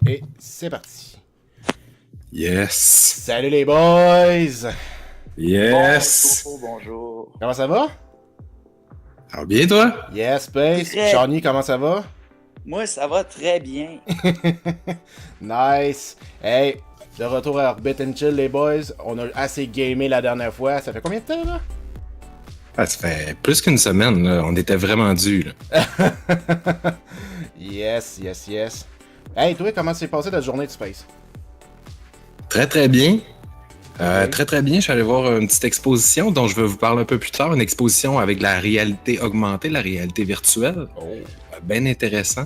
Et c'est parti. Yes. Salut les boys! Yes. Bonjour. Comment ça va? Ça va bien, toi? Yes, Space. Très- Johnny, comment ça va? Moi, ça va très bien. Nice. Hey, de retour à Orbit and Chill les boys. On a assez gamé la dernière fois. Ça fait combien de temps là? Ah, ça fait plus qu'une semaine, là. On était vraiment dû, là. Yes. Hey, toi, comment s'est passée ta journée de Space? Très, très bien. Ok. Très, très bien. Je suis allé voir une petite exposition dont je vais vous parler un peu plus tard. Une exposition avec la réalité augmentée, la réalité virtuelle. Oh. Bien intéressant.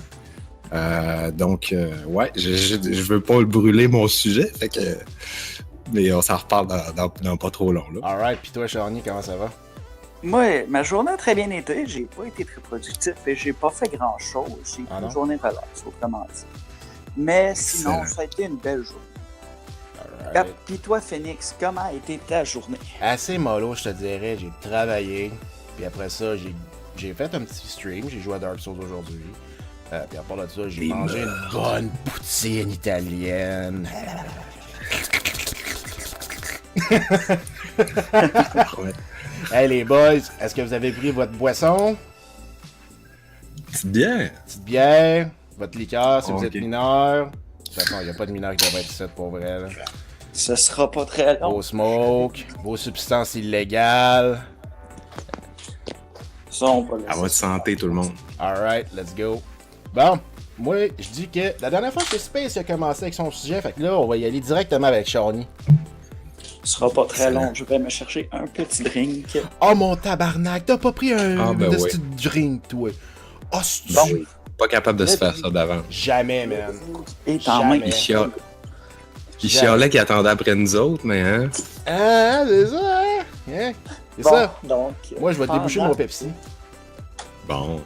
Ouais, je veux pas le brûler, mon sujet. Fait que... Mais on s'en reparle dans pas trop long, là. Alright, pis toi, Johnny, comment ça va? Moi, ma journée a très bien été. J'ai pas été très productif et j'ai pas fait grand-chose. J'ai eu Ah non? une journée relax, autrement dit. Mais sinon, Excellent. ça a été une belle journée. Alright. Puis toi, Phoenix, comment a été ta journée? Assez mollo, je te dirais. J'ai travaillé. Puis après ça, j'ai fait un petit stream. J'ai joué à Dark Souls aujourd'hui. Puis à part de ça, j'ai Les mangé une bonne poutine italienne. Ouais. Hey les boys, est-ce que vous avez pris votre boisson? C'est bien. Petite bière? Votre liqueur si vous Ok. êtes mineur? De toute façon, il n'y a pas de mineur qui devrait être ici pour vrai. Là. Ce sera pas très long. Vos smoke, vos substances illégales. Ça, on va laisser À votre ça. santé, tout le monde. Alright, let's go. Bon, moi, je dis que la dernière fois que Space a commencé avec son sujet, fait que là, on va y aller directement avec Shawnee. Ce sera pas très Excellent. long. Je vais me chercher un petit drink. Oh mon tabarnak, t'as pas pris un Ah, ben petit drink, toi. Oh, c'est Bon, oui. Pas capable de se faire ça d'avant. Jamais, man. Et en main. Jamais. Il chialait qu'il attendait après nous autres, mais hein. Ah, c'est ça, hein? Hein? C'est Bon, ça. donc. Moi, je vais déboucher pendant- mon Pepsi. Bon.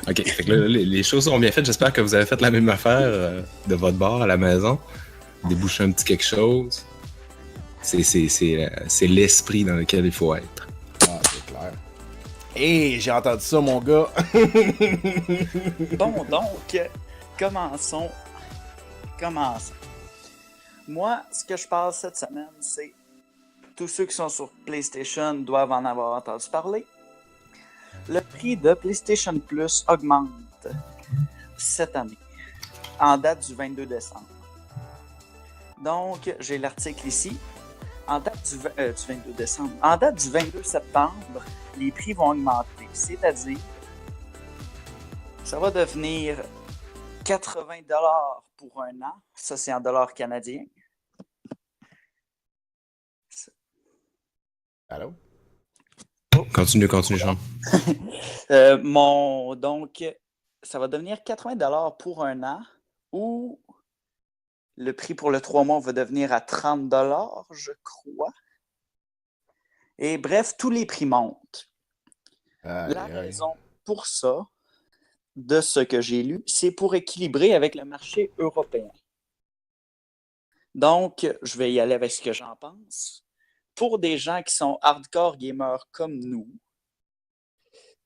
Ok, fait que là, les choses sont bien faites. J'espère que vous avez fait la même affaire de votre bar à la maison. Déboucher un petit quelque chose. C'est l'esprit dans lequel il faut être. Ah, c'est clair. Hé, j'ai entendu ça, mon gars. Bon, donc, commençons. Moi, ce que je passe cette semaine, c'est tous ceux qui sont sur PlayStation doivent en avoir entendu parler. Le prix de PlayStation Plus augmente cette année, en date du 22 décembre. Donc, j'ai l'article ici. En date du 22 décembre. En date du 22 septembre, les prix vont augmenter. C'est-à-dire, ça va devenir 80$ pour un an. Ça, c'est en dollars canadiens. Allô? Continue, Jean. Donc, ça va devenir 80$ pour un an ou le prix pour le 3 mois va devenir à 30$, je crois. Et bref, tous les prix montent. La raison pour ça, de ce que j'ai lu, c'est pour équilibrer avec le marché européen. Donc, je vais y aller avec ce que j'en pense. Pour des gens qui sont hardcore gamers comme nous,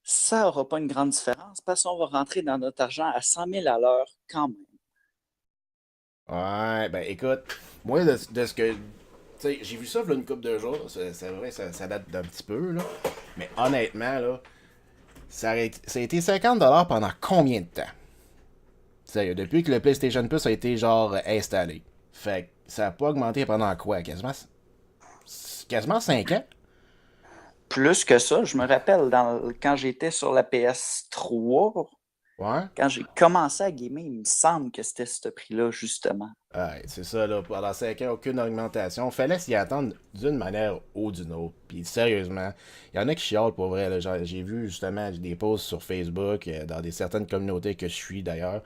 ça n'aura pas une grande différence parce qu'on va rentrer dans notre argent à 100 000 à l'heure quand même. Ouais, ben écoute, moi, de ce que. Tu sais, j'ai vu ça, là, une couple de jours. C'est vrai, ça date d'un petit peu, là. Mais honnêtement, là, ça a été 50$ pendant combien de temps? Sérieux, depuis que le PlayStation Plus a été, genre, installé. Fait que ça a pas augmenté pendant quoi? Quasiment 5 ans? Plus que ça, je me rappelle quand j'étais sur la PS3, Ouais? quand j'ai commencé à gamer, il me semble que c'était ce prix-là, justement. Ouais, c'est ça, là. Pendant 5 ans, aucune augmentation. Fallait s'y attendre d'une manière ou d'une autre. Puis sérieusement, il y en a qui chialent pour vrai. Là. J'ai vu justement des posts sur Facebook, dans certaines communautés que je suis d'ailleurs.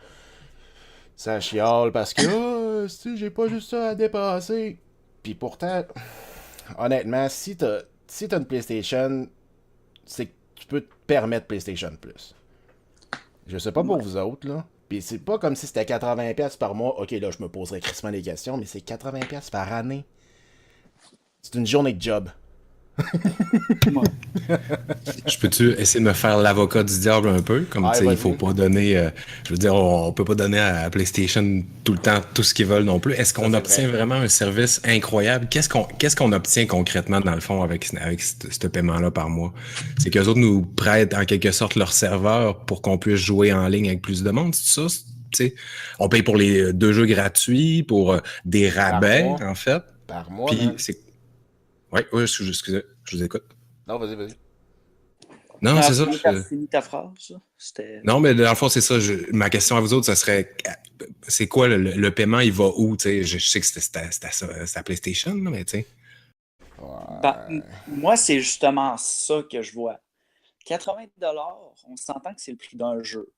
Ça chiale parce que, si j'ai pas juste ça à dépasser. Puis pourtant, honnêtement, si t'as une PlayStation, c'est que tu peux te permettre PlayStation Plus. Je sais pas pour Ouais. vous autres, là. Puis c'est pas comme si c'était 80$ par mois. Ok, là, je me poserais crissement des questions, mais c'est 80$ par année. C'est une journée de job. Ouais. Je peux-tu essayer de me faire l'avocat du diable un peu? Comme, tu sais, il faut pas donner... je veux dire, on peut pas donner à PlayStation tout le temps tout ce qu'ils veulent non plus. Est-ce qu'on obtient vraiment un service incroyable? Qu'est-ce qu'on obtient concrètement, dans le fond, avec ce paiement-là par mois? C'est qu'eux autres nous prêtent, en quelque sorte, leur serveur pour qu'on puisse jouer en ligne avec plus de monde, c'est ça? T'sais, on paye pour les 2 jeux gratuits, pour des rabais, en fait. Par mois, Puis man. c'est... Oui, excusez, je vous écoute. Non, vas-y. Non, c'est ça. Fini ta phrase. C'était... Non, mais dans le fond, c'est ça. Ma question à vous autres, ça serait c'est quoi le paiement, il va où? Je sais que c'était à PlayStation, là, mais tu sais. Moi, c'est justement ça que je vois. 80$, on s'entend que c'est le prix d'un jeu.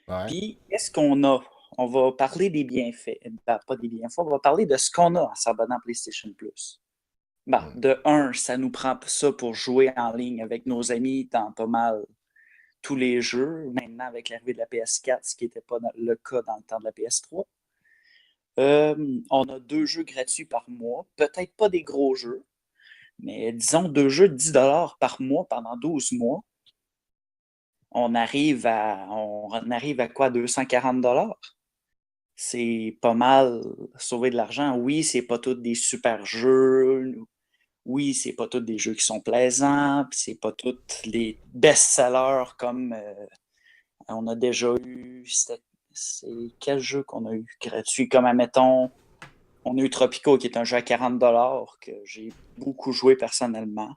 Ouais. Puis, qu'est-ce qu'on a? On va parler des bienfaits. Pas des bienfaits, on va parler de ce qu'on a en s'abonnant à PlayStation Plus. De un, ça nous prend ça pour jouer en ligne avec nos amis dans pas mal tous les jeux. Maintenant, avec l'arrivée de la PS4, ce qui n'était pas le cas dans le temps de la PS3. On a 2 jeux gratuits par mois. Peut-être pas des gros jeux, mais disons 2 jeux de 10$ par mois pendant 12 mois. On arrive à quoi? 240$? C'est pas mal sauver de l'argent. Oui, c'est pas tous des super jeux. Oui, c'est pas tous des jeux qui sont plaisants. Puis c'est pas tous les best-sellers comme on a déjà eu. C'est quel jeu qu'on a eu gratuit? Comme, admettons, on a eu Tropico, qui est un jeu à 40$ que j'ai beaucoup joué personnellement.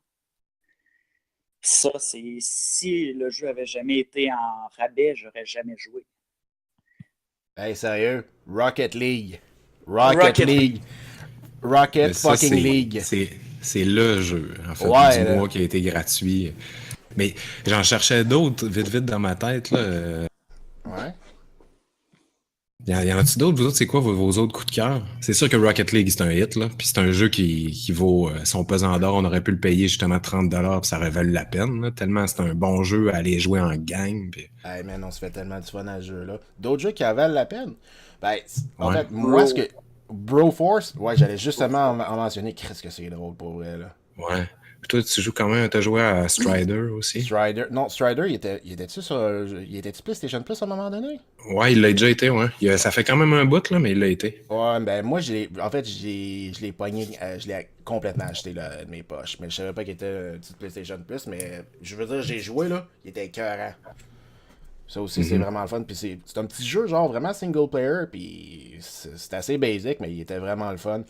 Ça, c'est si le jeu avait jamais été en rabais, j'aurais jamais joué. Hey, sérieux? Rocket League. Rocket League. Rocket fucking League. C'est le jeu, en fait, du mois qui a été gratuit. Mais j'en cherchais d'autres, vite, dans ma tête, là. Ouais. Y en a-tu d'autres? Vous autres, c'est quoi vos autres coups de cœur? C'est sûr que Rocket League, c'est un hit, là. Puis c'est un jeu qui vaut son pesant d'or. On aurait pu le payer justement 30$, puis ça aurait valu la peine, là, tellement c'est un bon jeu à aller jouer en gang. Puis... Hey man, on se fait tellement du fun à ce jeu-là. D'autres jeux qui valent la peine? En fait, moi, ce que... Broforce, j'allais justement en mentionner. Qu'est-ce que c'est drôle pour vrai, là. Ouais. Puis toi, tu joues quand même, t'as joué à Strider aussi? Strider, il était-tu sur... Il était-tu PlayStation Plus à un moment donné? Ouais, il l'a déjà été, ouais. Ça fait quand même un bout, là, mais il l'a été. Ouais, ben moi, je l'ai pogné, je l'ai complètement acheté là, de mes poches. Mais je savais pas qu'il était un petit PlayStation Plus, mais je veux dire, j'ai joué là, il était écœurant. Ça aussi, c'est vraiment le fun. Puis c'est un petit jeu, genre vraiment single player. Puis c'est assez basic, mais il était vraiment le fun.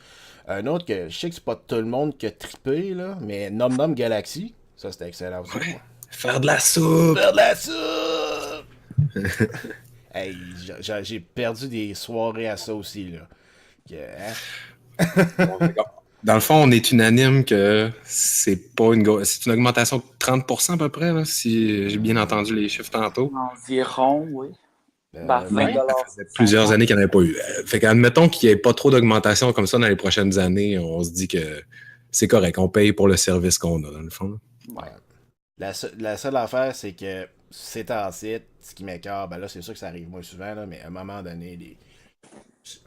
Un autre que je sais que c'est pas tout le monde qui a trippé, là, mais Nom Nom Galaxy. Ça, c'était excellent aussi. Ouais. Faire de la soupe! Faire de la soupe! Hey, j'ai perdu des soirées à ça aussi, là. Dans le fond, on est unanime que c'est pas une augmentation de 30% à peu près, là, si j'ai bien entendu les chiffres tantôt. Environ, oui. 20$. Ça fait plusieurs années qu'il n'y en avait pas eu. Fait qu'admettons qu'il n'y ait pas trop d'augmentation comme ça dans les prochaines années, on se dit que c'est correct, on paye pour le service qu'on a, dans le fond. Ouais. La seule affaire, c'est que c'est en site, ce qui m'écœure, ben là, c'est sûr que ça arrive moins souvent, là, mais à un moment donné,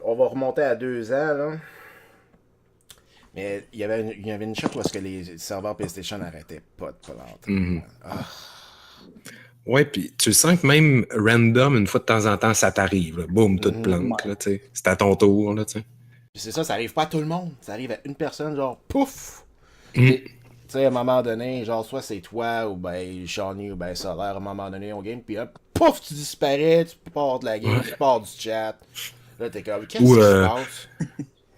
on va remonter à 2 ans, là. Mais il y avait une shot où est-ce que les serveurs PlayStation n'arrêtaient pas de planter. Ouais, puis tu sens que même random, une fois de temps en temps, ça t'arrive. Là. Boum, tout plante, là, tu sais. C'est à ton tour, là, tu sais. Puis c'est ça arrive pas à tout le monde. Ça arrive à une personne, genre, pouf! Tu sais, à un moment donné, genre, soit c'est toi, ou ben Shawnee, ou ben Solaire, à un moment donné, on game, puis hop, pouf, tu disparais, tu pars de la game, tu pars du chat. Là, t'es comme, qu'est-ce qui se passe?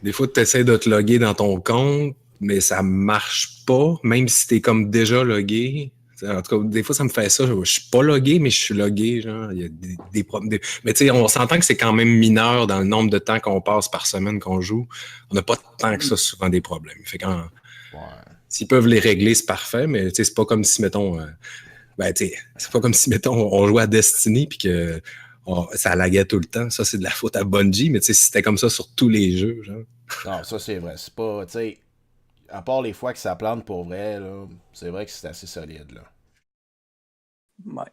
Des fois, tu essaies de te loguer dans ton compte, mais ça marche pas, même si t'es comme déjà logué. En tout cas, des fois, ça me fait ça. Je suis pas logué, mais je suis logué. Genre, il y a des problèmes. Mais tu sais, on s'entend que c'est quand même mineur dans le nombre de temps qu'on passe par semaine qu'on joue. On n'a pas tant que ça souvent des problèmes. Fait quand s'ils peuvent les régler, c'est parfait, mais tu sais, c'est pas comme si, mettons, c'est pas comme si, mettons, on jouait à Destiny puis que ça laguait tout le temps. Ça, c'est de la faute à Bungie, mais tu sais, si c'était comme ça sur tous les jeux, genre. Non, ça, c'est vrai. C'est pas, tu sais, à part les fois que ça plante pour vrai, là, c'est vrai que c'est assez solide, là. Ouais.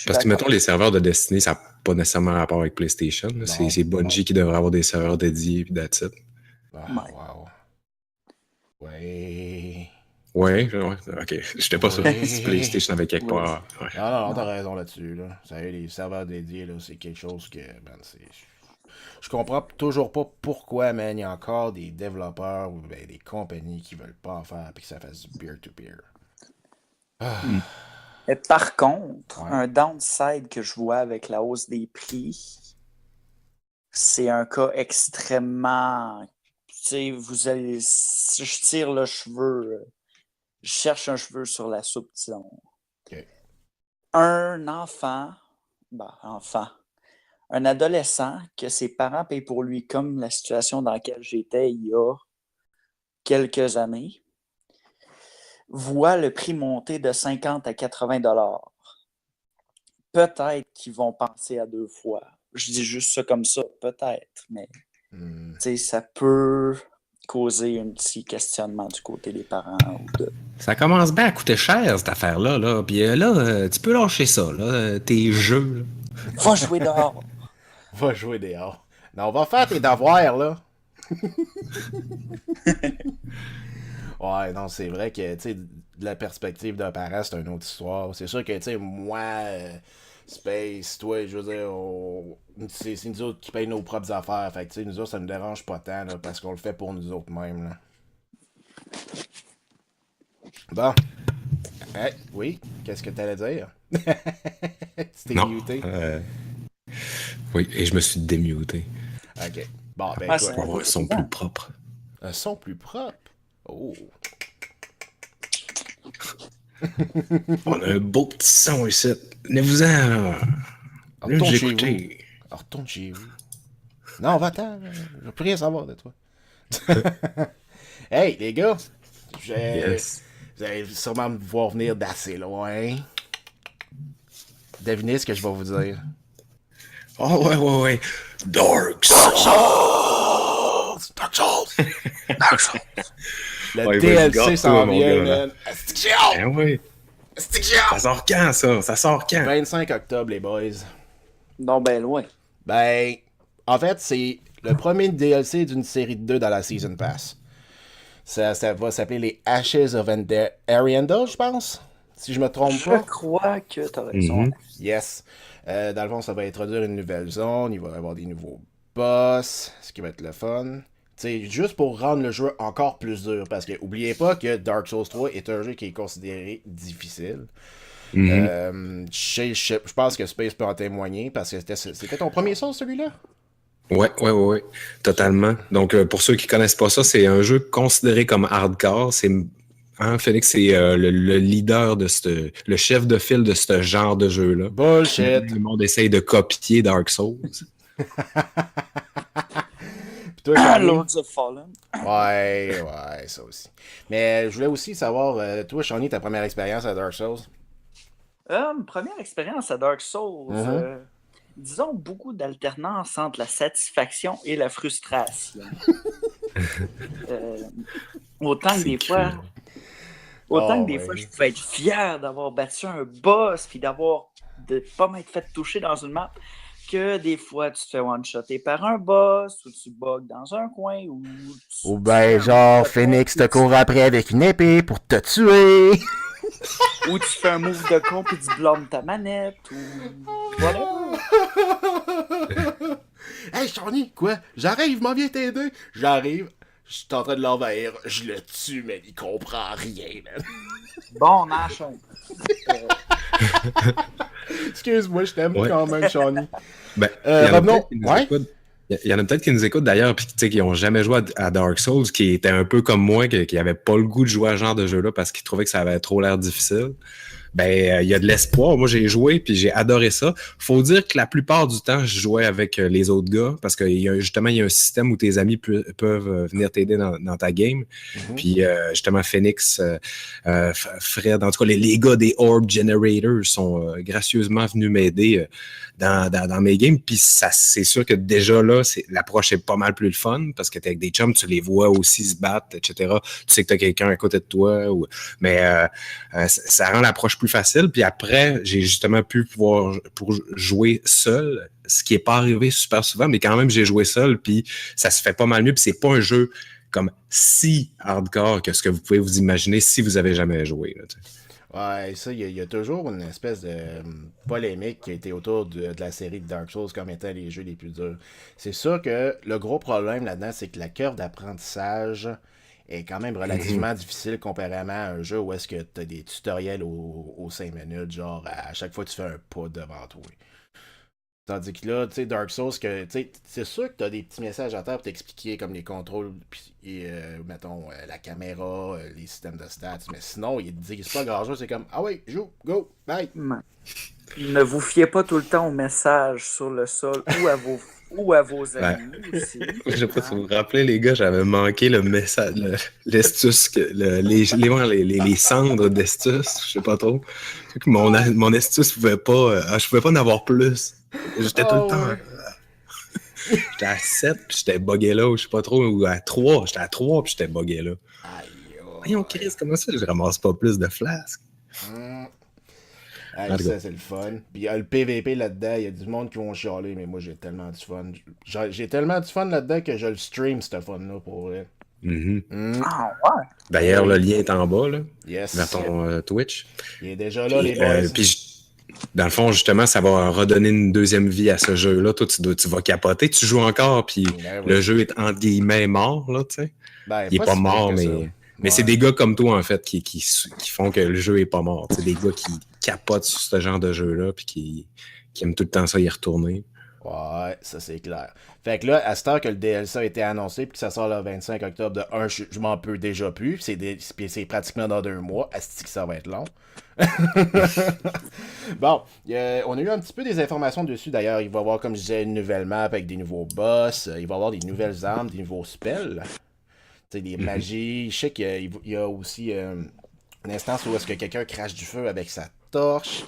Parce que, mettons, les serveurs de Destiny, ça n'a pas nécessairement rapport avec PlayStation. C'est Bungie qui devrait avoir des serveurs dédiés, puis that's it. Wow. Ouais. Ouais, ok. J'étais pas sûr si PlayStation avait quelque Oui. part. Ouais. Non, t'as raison là-dessus. Là. Ça y est, les serveurs dédiés, là, c'est quelque chose que. Man, c'est. Je comprends toujours pas pourquoi, man, il y a encore des développeurs ou ben, des compagnies qui veulent pas en faire et que ça fasse du peer-to-peer. Mais par contre, Ouais. un downside que je vois avec la hausse des prix, c'est un cas extrêmement. Tu sais, vous allez. Si je tire le cheveu, je cherche un cheveu sur la soupe, disons. Ok. Un un adolescent que ses parents payent pour lui, comme la situation dans laquelle j'étais il y a quelques années, voit le prix monter de 50 à 80 dollars. Peut-être qu'ils vont penser à deux fois. Je dis juste ça comme ça, peut-être, mais ça peut causer un petit questionnement du côté des parents ou de. Ça commence bien à coûter cher, cette affaire-là. Là. Puis là, tu peux lâcher ça, là, tes jeux. Là. Va jouer dehors! Va jouer dehors. Non, on va faire tes devoirs, là. Ouais, non, c'est vrai que, tu sais, de la perspective d'un parent, c'est une autre histoire. C'est sûr que, tu sais, moi, Space, toi, je veux dire, c'est nous autres qui payent nos propres affaires. Fait que, tu sais, nous autres, ça nous dérange pas tant, là, parce qu'on le fait pour nous autres mêmes, là. Bon. Hey, oui, qu'est-ce que t'allais dire? Tu t'es Non. muté? Oui, et je me suis démuté. Ok. Bon, ben, Ah, écoute, Pour avoir un son plus propre. un son plus propre. Oh. On a un beau petit son ici. Venez-vous-en, là. Venez nous Retourne chez écouter. vous. Retourne chez vous. Non, va-t'en. Je veux plus rien savoir de toi. Hey, les gars. Yes. Vous allez sûrement me voir venir d'assez loin. Devinez ce que je vais vous dire. Oh, ouais. Dark Souls. Dark Souls! Dark Souls! Le Ouais, vas-y, DLC garde-toi, s'en mon vient, gars, là. man. Est-ce que j'ai hâte? Ben oui. Est-ce que j'ai hâte? Ça sort quand, ça? Ça sort quand? 25 octobre, les boys. Non, ben loin. Ben, en fait, c'est le premier DLC d'une série de deux dans la Season Pass. Ça va s'appeler les Ashes of Ariandel, je pense. Si je me trompe Je pas. crois que t'as raison. Yes. Dans le fond, ça va introduire une nouvelle zone. Il va y avoir des nouveaux boss. Ce qui va être le fun. T'sais, juste pour rendre le jeu encore plus dur. Parce que oubliez pas que Dark Souls 3 est un jeu qui est considéré difficile. Je pense que Space peut en témoigner. Parce que c'était ton premier Souls, celui-là? Ouais. Totalement. Donc, pour ceux qui connaissent pas ça, c'est un jeu considéré comme hardcore. C'est Phoenix, c'est le leader de le chef de file de ce genre de jeu-là. Bullshit! Le monde essaye de copier Dark Souls. Puis toi, Charlie? Lords of Fallen. Ouais, ça aussi. Mais je voulais aussi savoir, toi, Shawnee, ta première expérience à Dark Souls? Première expérience à Dark Souls. Disons beaucoup d'alternance entre la satisfaction et la frustration. Autant que des fois, je pouvais être fier d'avoir battu un boss puis de pas m'être fait toucher dans une map, que des fois tu te fais one-shotter par un boss ou tu bugs dans un coin ou ben genre Phoenix te court après avec une épée pour te tuer. Ou tu fais un move de con puis tu blâmes ta manette ou whatever. Hey, Shawnee, quoi? J'arrive, m'en viens t'aider. J'arrive, je suis en train de l'envahir, je le tue, mais il comprend rien, man. Bon, machin. Excuse-moi, je t'aime quand même, Shawnee. Ben, revenons. Il y en a peut-être qui nous écoutent d'ailleurs puis qui n'ont jamais joué à Dark Souls, qui étaient un peu comme moi, qui n'avaient pas le goût de jouer à ce genre de jeu-là parce qu'ils trouvaient que ça avait trop l'air difficile. Ben, il y a de l'espoir. Moi, j'ai joué puis j'ai adoré ça. Faut dire que la plupart du temps, je jouais avec les autres gars parce qu'il y a justement un système où tes amis peuvent venir t'aider dans ta game. Puis justement, Phoenix, Fred, en tout cas, les gars des Orb Generators sont gracieusement venus m'aider dans mes games. Puis c'est sûr que déjà là, l'approche est pas mal plus le fun parce que t'es avec des chums, tu les vois aussi se battre, etc. Tu sais que t'as quelqu'un à côté de toi. Mais ça rend l'approche plus facile. Puis après, j'ai justement pu pouvoir jouer seul, ce qui n'est pas arrivé super souvent, mais quand même, j'ai joué seul, puis ça se fait pas mal mieux. Puis c'est pas un jeu comme si hardcore que ce que vous pouvez vous imaginer si vous avez jamais joué. Là, Ouais, ça, il y a toujours une espèce de polémique qui a été autour de la série de Dark Souls comme étant les jeux les plus durs. C'est sûr que le gros problème là-dedans, c'est que la curve d'apprentissage est quand même relativement difficile comparément à un jeu où est-ce que tu as des tutoriels aux 5 minutes, genre à chaque fois que tu fais un pas devant toi. Tandis que là, tu sais, Dark Souls, c'est sûr que tu as des petits messages à terre pour t'expliquer comme les contrôles, et, mettons, la caméra, les systèmes de stats, mais sinon, ils te disent pas grand-chose, c'est comme, ah oui, joue, go, bye. Ne vous fiez pas tout le temps aux messages sur le sol ou à vos ennemis aussi. Je sais pas si vous vous rappelez, les gars, j'avais manqué le message, l'estus, les cendres d'estus, je sais pas trop. Mon estus pouvait pas, je pouvais pas en avoir plus. J'étais tout le temps. Ouais. J'étais à 7 puis j'étais bugué là, ou je sais pas trop, ou à 3. J'étais à 3 puis j'étais bugué là. Aïe, Voyons, Chris, comment ça, je ramasse pas plus de flasques? Hey, ça, c'est le fun. Puis il y a le PVP là-dedans, il y a du monde qui vont chialer, mais moi, j'ai tellement du fun. J'ai tellement du fun là-dedans que je le stream, ce fun-là, pour vrai. Ah ouais? D'ailleurs, le lien est en bas, là, Yes. vers ton Twitch. Il est déjà là, Puis, les boys. dans le fond, justement, ça va redonner une deuxième vie à ce jeu-là. Toi, tu vas capoter. Tu joues encore, puis Ben oui. le jeu est entre guillemets mort, là, tu sais. Ben, Il est pas si mort, pire que mais... ça. Mais c'est des gars comme toi, en fait, qui font que le jeu est pas mort. C'est des gars qui capotent sur ce genre de jeu-là, puis qui aiment tout le temps ça y retourner. Ouais, ça c'est clair. Fait que là, à cette heure que le DLC a été annoncé puis que ça sort le 25 octobre de 1, je m'en peux déjà plus. Puis c'est pratiquement dans 2 mois. Asti que ça va être long. Bon, on a eu un petit peu des informations dessus d'ailleurs. Il va y avoir, comme je disais, une nouvelle map avec des nouveaux boss. Il va y avoir des nouvelles armes, des nouveaux spells. Tu sais, des magies. Je sais qu'il y a aussi une instance où est-ce que quelqu'un crache du feu avec sa torche.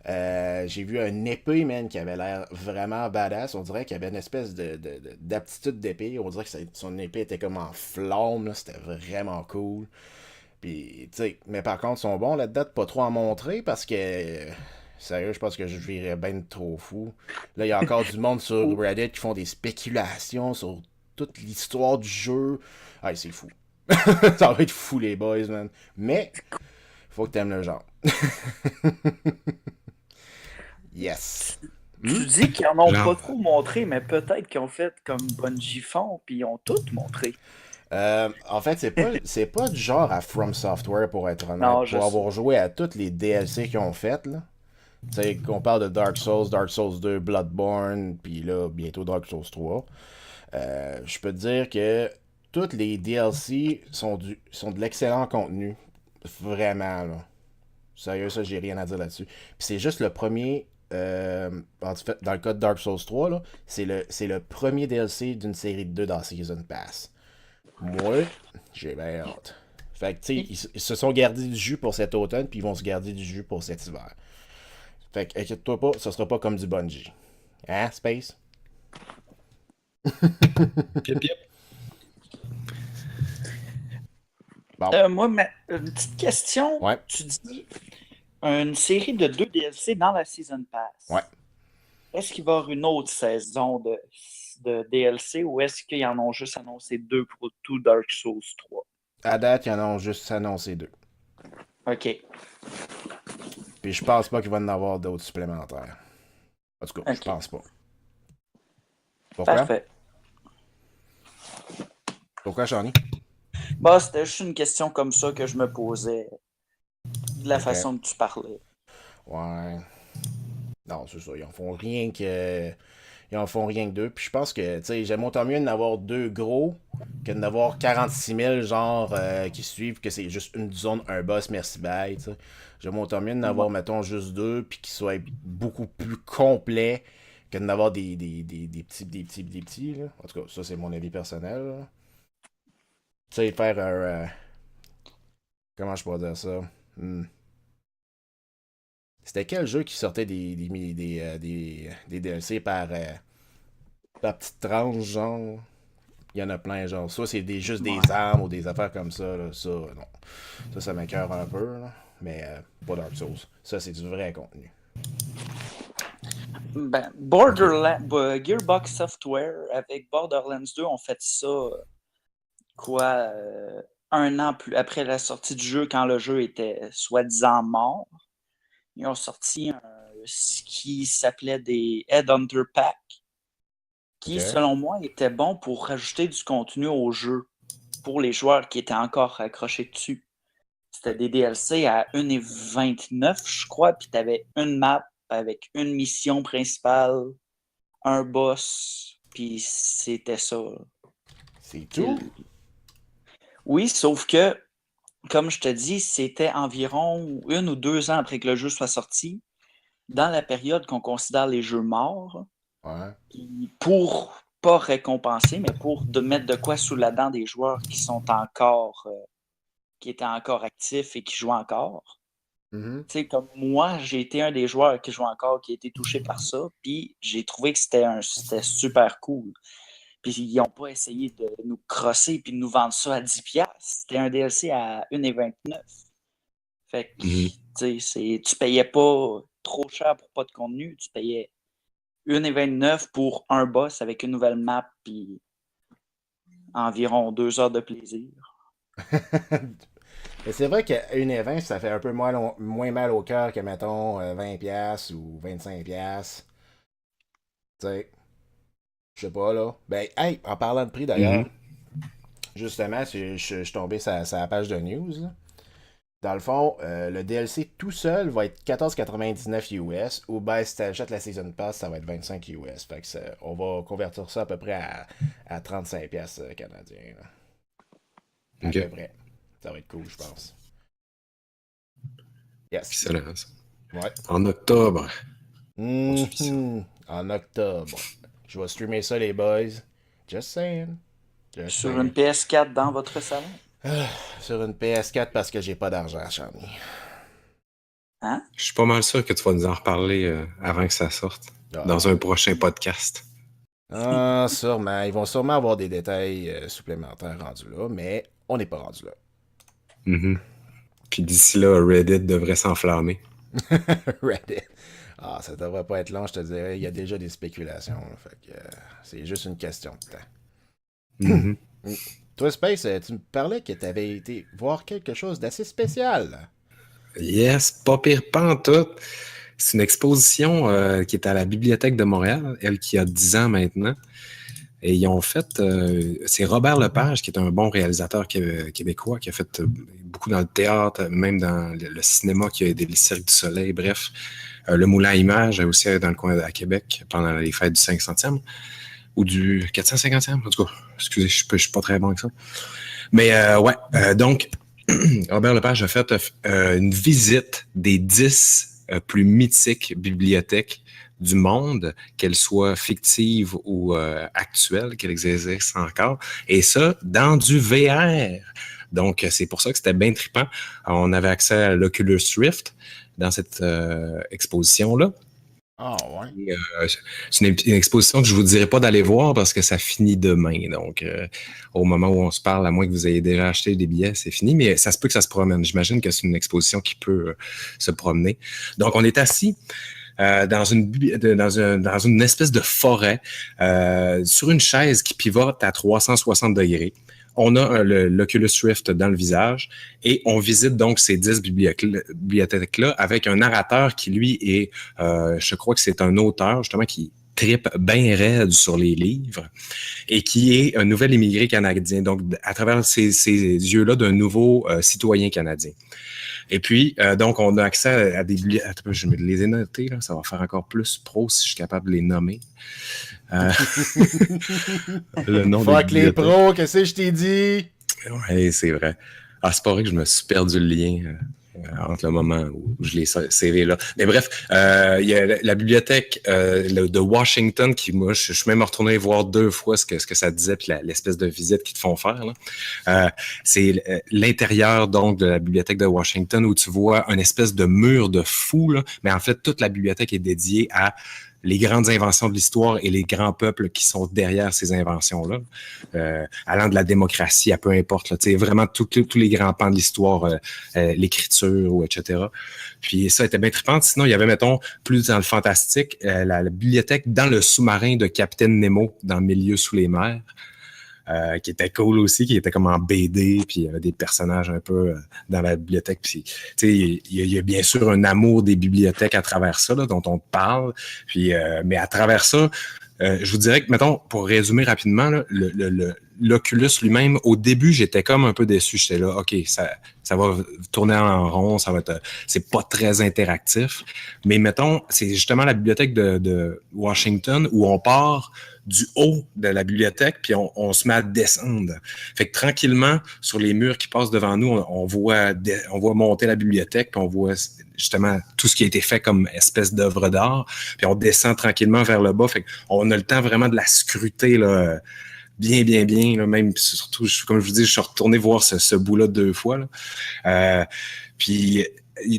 J'ai vu un épée, man, qui avait l'air vraiment badass. On dirait qu'il y avait une espèce d'aptitude d'épée. On dirait que son épée était comme en flamme, là. C'était vraiment cool. Puis, tu sais, mais par contre, ils sont bons là-dedans de pas trop en montrer parce que, sérieux, je pense que je virais bien trop fou. Là, il y a encore du monde sur Reddit qui font des spéculations sur toute l'histoire du jeu. Ah, c'est fou. Ça va être fou, les boys, man. Mais, faut que t'aimes le genre. Yes. Tu dis qu'ils en ont pas trop montré, mais peut-être qu'ils ont fait comme Bungie font, puis ils ont tout montré. En fait, c'est pas du genre à From Software, pour être honnête. Non, pour avoir joué à toutes les DLC qu'ils ont faites, là. Tu sais, qu'on parle de Dark Souls 2, Bloodborne, puis là, bientôt Dark Souls 3. Je peux te dire que toutes les DLC sont de l'excellent contenu. Vraiment, là. Sérieux, ça, j'ai rien à dire là-dessus. Puis c'est juste le premier. En fait, dans le cas de Dark Souls 3, là, c'est le premier DLC d'une série de 2 dans Season Pass. Moi, j'ai bien hâte. Fait que, tu sais, ils se sont gardés du jus pour cet automne, puis ils vont se garder du jus pour cet hiver. Fait que, inquiète-toi pas, ça sera pas comme du Bungie. Hein, Space? Yep, yep. Bon. Moi, une petite question. Ouais. Tu dis une série de 2 DLC dans la Season Pass. Ouais. Est-ce qu'il va y avoir une autre saison de DLC ou est-ce qu'ils en ont juste annoncé 2 pour tout Dark Souls 3? À date, ils en ont juste annoncé 2. OK. Puis je pense pas qu'il va en avoir d'autres supplémentaires. En tout cas, je pense pas. Pourquoi? Parfait. Pourquoi, Shawnee? Bah, c'était juste une question comme ça que je me posais. De la façon que tu parlais. Ouais. Non, c'est ça. Ils en font rien que. Ils en font rien que 2. Puis je pense que, tu sais, j'aime autant mieux d'en avoir 2 gros que d'en avoir 46 000, genre, qui suivent, que c'est juste une zone, un boss, merci bye, tu sais. J'aime autant mieux d'en avoir, mettons, juste 2, puis qu'ils soient beaucoup plus complets que d'en avoir des petits, là. En tout cas, ça, c'est mon avis personnel, là. Tu sais, faire un. Comment je pourrais dire ça? C'était quel jeu qui sortait des DLC par petite tranche, genre? Il y en a plein, genre. Soit c'est juste des armes ou des affaires comme ça, là. Ça, non. Ça m'écoeure un peu, là. Mais pas Dark Souls. Ça, c'est du vrai contenu. Ben, Gearbox Software avec Borderlands 2 ont fait ça un an plus après la sortie du jeu, quand le jeu était soi-disant mort, ils ont sorti ce qui s'appelait des Headhunter Pack, qui, Ok. selon moi, était bon pour rajouter du contenu au jeu pour les joueurs qui étaient encore accrochés dessus. C'était des DLC à 1,29, je crois, puis tu avais une map avec une mission principale, un boss, puis c'était ça. C'est tout? Oui, sauf que, comme je te dis, c'était environ 1 ou 2 ans après que le jeu soit sorti, dans la période qu'on considère les jeux morts, Ouais. pour pas récompenser, mais pour mettre de quoi sous la dent des joueurs qui étaient encore actifs et qui jouent encore. Mhm. Tu sais, comme moi, j'ai été un des joueurs qui joue encore, qui a été touché par ça, puis j'ai trouvé que c'était super cool. Puis ils n'ont pas essayé de nous crosser puis de nous vendre ça à 10$. C'était un DLC à 1,29. Fait que, tu sais, tu payais pas trop cher pour pas de contenu, tu payais 1,29 pour un boss avec une nouvelle map puis environ 2 heures de plaisir. Mais c'est vrai qu'à 1,20, ça fait un peu moins mal au cœur que, mettons, 20$ ou 25$. Tu sais, je sais pas, là. Ben, hey, en parlant de prix d'ailleurs, justement, je suis tombé sur la page de news, là. Dans le fond, le DLC tout seul va être 14,99 US, ou ben si tu achètes la Season Pass, ça va être 25 US. Fait que on va convertir ça à peu près à 35$ canadiens, là. À OK. peu près. Ça va être cool, je pense. Yes. Excellent, ça. Ouais. En octobre. En octobre. Je vais streamer ça, les boys. Just saying. Just Sur saying. une PS4 dans votre salon. Sur une PS4 parce que j'ai pas d'argent, Charlie. Hein? Je suis pas mal sûr que tu vas nous en reparler avant que ça sorte, Ah. dans un prochain podcast. Ah, sûrement. Ils vont sûrement avoir des détails supplémentaires rendus là, mais on n'est pas rendu là. Mhm. Puis d'ici là, Reddit devrait s'enflammer. Reddit. Ah, ça devrait pas être long, je te dirais. Il y a déjà des spéculations. Là, fait que c'est juste une question de temps. Mhm. Toi, Space, tu me parlais que tu avais été voir quelque chose d'assez spécial. Yes, pas pire pantoute. C'est une exposition qui est à la Bibliothèque de Montréal, elle qui a 10 ans maintenant. Et ils ont fait, c'est Robert Lepage, qui est un bon réalisateur québécois, qui a fait beaucoup dans le théâtre, même dans le cinéma, qui a aidé le Cirque du Soleil, bref. Le Moulin à Images, aussi dans le coin à Québec, pendant les fêtes du 500e, ou du 450e, en tout cas. Excusez, je suis pas très bon avec ça. Mais donc, Robert Lepage a fait une visite des 10 plus mythiques bibliothèques du monde, qu'elles soient fictives ou actuelles, qu'elles existent encore, et ça dans du VR. Donc, c'est pour ça que c'était bien trippant. On avait accès à l'Oculus Rift dans cette exposition-là. Ah, ouais. Et, c'est une exposition que je vous dirais pas d'aller voir parce que ça finit demain. Donc, au moment où on se parle, à moins que vous ayez déjà acheté des billets, c'est fini. Mais ça se peut que ça se promène. J'imagine que c'est une exposition qui peut se promener. Donc, on est assis dans une espèce de forêt sur une chaise qui pivote à 360 degrés. On a l'Oculus Rift dans le visage et on visite donc ces 10 bibliothèques-là avec un narrateur qui, lui, est, je crois que c'est un auteur, justement, qui trippe bien raide sur les livres et qui est un nouvel immigré canadien, donc à travers ces yeux-là d'un nouveau citoyen canadien. Et puis, donc, on a accès à des bibliothèques. Je vais les ai notés, là, ça va faire encore plus pro si je suis capable de les nommer. Le nom Fuck des les bibliothèques. pros, qu'est-ce que je t'ai dit? Oui, c'est vrai. Ah, c'est pas vrai que je me suis perdu le lien entre le moment où je l'ai CV là. Mais bref, il y a la bibliothèque de Washington qui, moi, je suis même retourné voir 2 fois ce que ça disait, puis l'espèce de visite qu'ils te font faire, là. C'est l'intérieur donc de la bibliothèque de Washington où tu vois une espèce de mur de fou, là, mais en fait, toute la bibliothèque est dédiée à les grandes inventions de l'histoire et les grands peuples qui sont derrière ces inventions-là, allant de la démocratie à peu importe, là, vraiment tous les grands pans de l'histoire, l'écriture, ou etc. Puis ça était bien trippant. Sinon, il y avait, mettons, plus dans le fantastique, la bibliothèque dans le sous-marin de Capitaine Nemo, dans le milieu sous les mers. qui était cool aussi, qui était comme en BD, puis il y avait des personnages un peu dans la bibliothèque. Puis, tu sais, il y a bien sûr un amour des bibliothèques à travers ça, là, dont on te parle. Puis, mais à travers ça, je vous dirais que, mettons, pour résumer rapidement, là, l'Oculus lui-même, au début, j'étais comme un peu déçu. J'étais là, OK, ça va tourner en rond, c'est pas très interactif. Mais mettons, c'est justement la bibliothèque de Washington où on part du haut de la bibliothèque, puis on se met à descendre. Fait que tranquillement, sur les murs qui passent devant nous, on voit monter la bibliothèque, puis on voit justement tout ce qui a été fait comme espèce d'œuvre d'art, puis on descend tranquillement vers le bas. Fait qu'on a le temps vraiment de la scruter, là, bien, là, même surtout, comme je vous dis, je suis retourné voir ce bout-là 2 fois. Là. Puis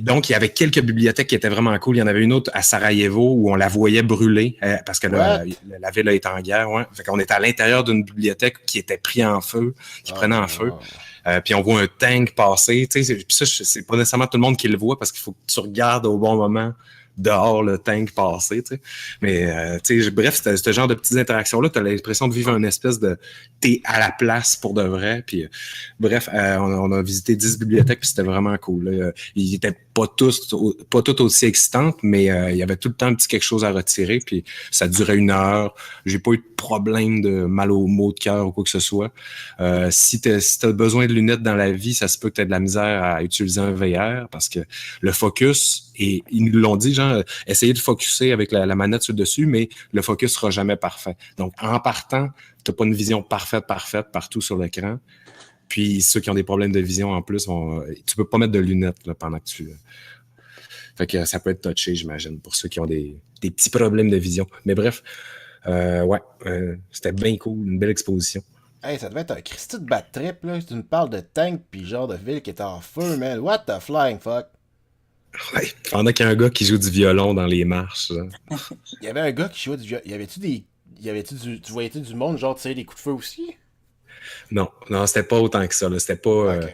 donc, il y avait quelques bibliothèques qui étaient vraiment cool. Il y en avait une autre à Sarajevo où on la voyait brûler parce que la ville a été en guerre. Ouais. Fait qu'on était à l'intérieur d'une bibliothèque qui était pris en feu, qui prenait en feu. Puis on voit un tank passer. Puis ça, c'est pas nécessairement tout le monde qui le voit parce qu'il faut que tu regardes au bon moment dehors le tank passer, tu sais. Mais, tu sais, bref, c'était ce genre de petites interactions-là. Tu as l'impression de vivre une espèce de... T'es à la place pour de vrai. Puis, bref, on a visité 10 bibliothèques, puis c'était vraiment cool. Là. Ils étaient pas toutes aussi excitantes, mais il y avait tout le temps un petit quelque chose à retirer, puis ça durait 1 heure. J'ai pas eu de problème de mal au mot de cœur ou quoi que ce soit. Si t'as besoin de lunettes dans la vie, ça se peut que t'aies de la misère à utiliser un VR, parce que le focus, et ils nous l'ont dit, genre, essayez de focusser avec la manette sur le dessus, mais le focus sera jamais parfait. Donc, en partant, t'as pas une vision parfaite partout sur l'écran. Puis, ceux qui ont des problèmes de vision, en plus, tu peux pas mettre de lunettes là, pendant que tu... Fait que ça peut être touché, j'imagine, pour ceux qui ont des petits problèmes de vision. Mais bref, c'était bien cool, une belle exposition. Hey, ça devait être un Christy de bad trip, là. Tu me parles de tank pis genre de ville qui est en feu, man. What the flying fuck? Ouais, pendant qu'il y a un gars qui joue du violon dans les marches. Il y avait un gars qui jouait du violon. Tu voyais-tu du monde, genre, tirer des coups de feu aussi? Non, c'était pas autant que ça, là. C'était pas... Okay.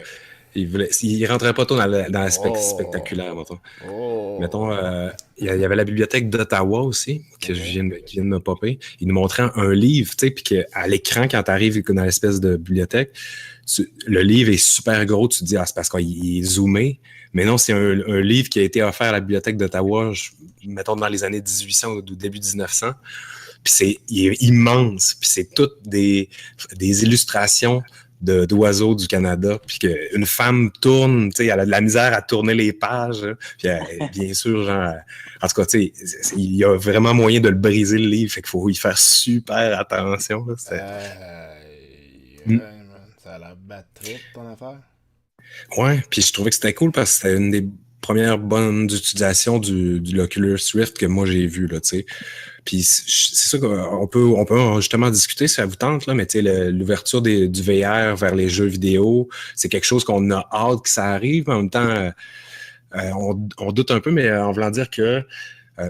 Il rentrait pas trop dans l'aspect spectaculaire, mettons. Mettons, il y avait la bibliothèque d'Ottawa aussi, qui vient de me popper. Il nous montrait un livre, tu sais, puis qu'à l'écran, quand tu arrives dans l'espèce de bibliothèque, le livre est super gros, tu te dis, c'est parce qu'il est zoomé. Mais non, c'est un livre qui a été offert à la bibliothèque d'Ottawa, mettons, dans les années 1800 ou début 1900. Puis il est immense, puis c'est toutes des illustrations d'oiseaux du Canada, puis qu'une femme tourne, tu sais, elle a de la misère à tourner les pages, hein, puis bien sûr, genre, en tout cas, tu sais, il y a vraiment moyen de le briser le livre, fait qu'il faut y faire super attention. Là, ça a l'air bad trip, ton affaire. Ouais, puis je trouvais que c'était cool parce que c'était une des premières bonnes utilisations du Oculus Rift que moi j'ai vu, là, tu sais. Puis c'est ça qu'on peut justement discuter si ça vous tente, là, mais tu sais, l'ouverture du VR vers les jeux vidéo, c'est quelque chose qu'on a hâte que ça arrive. En même temps, on doute un peu, mais en voulant dire que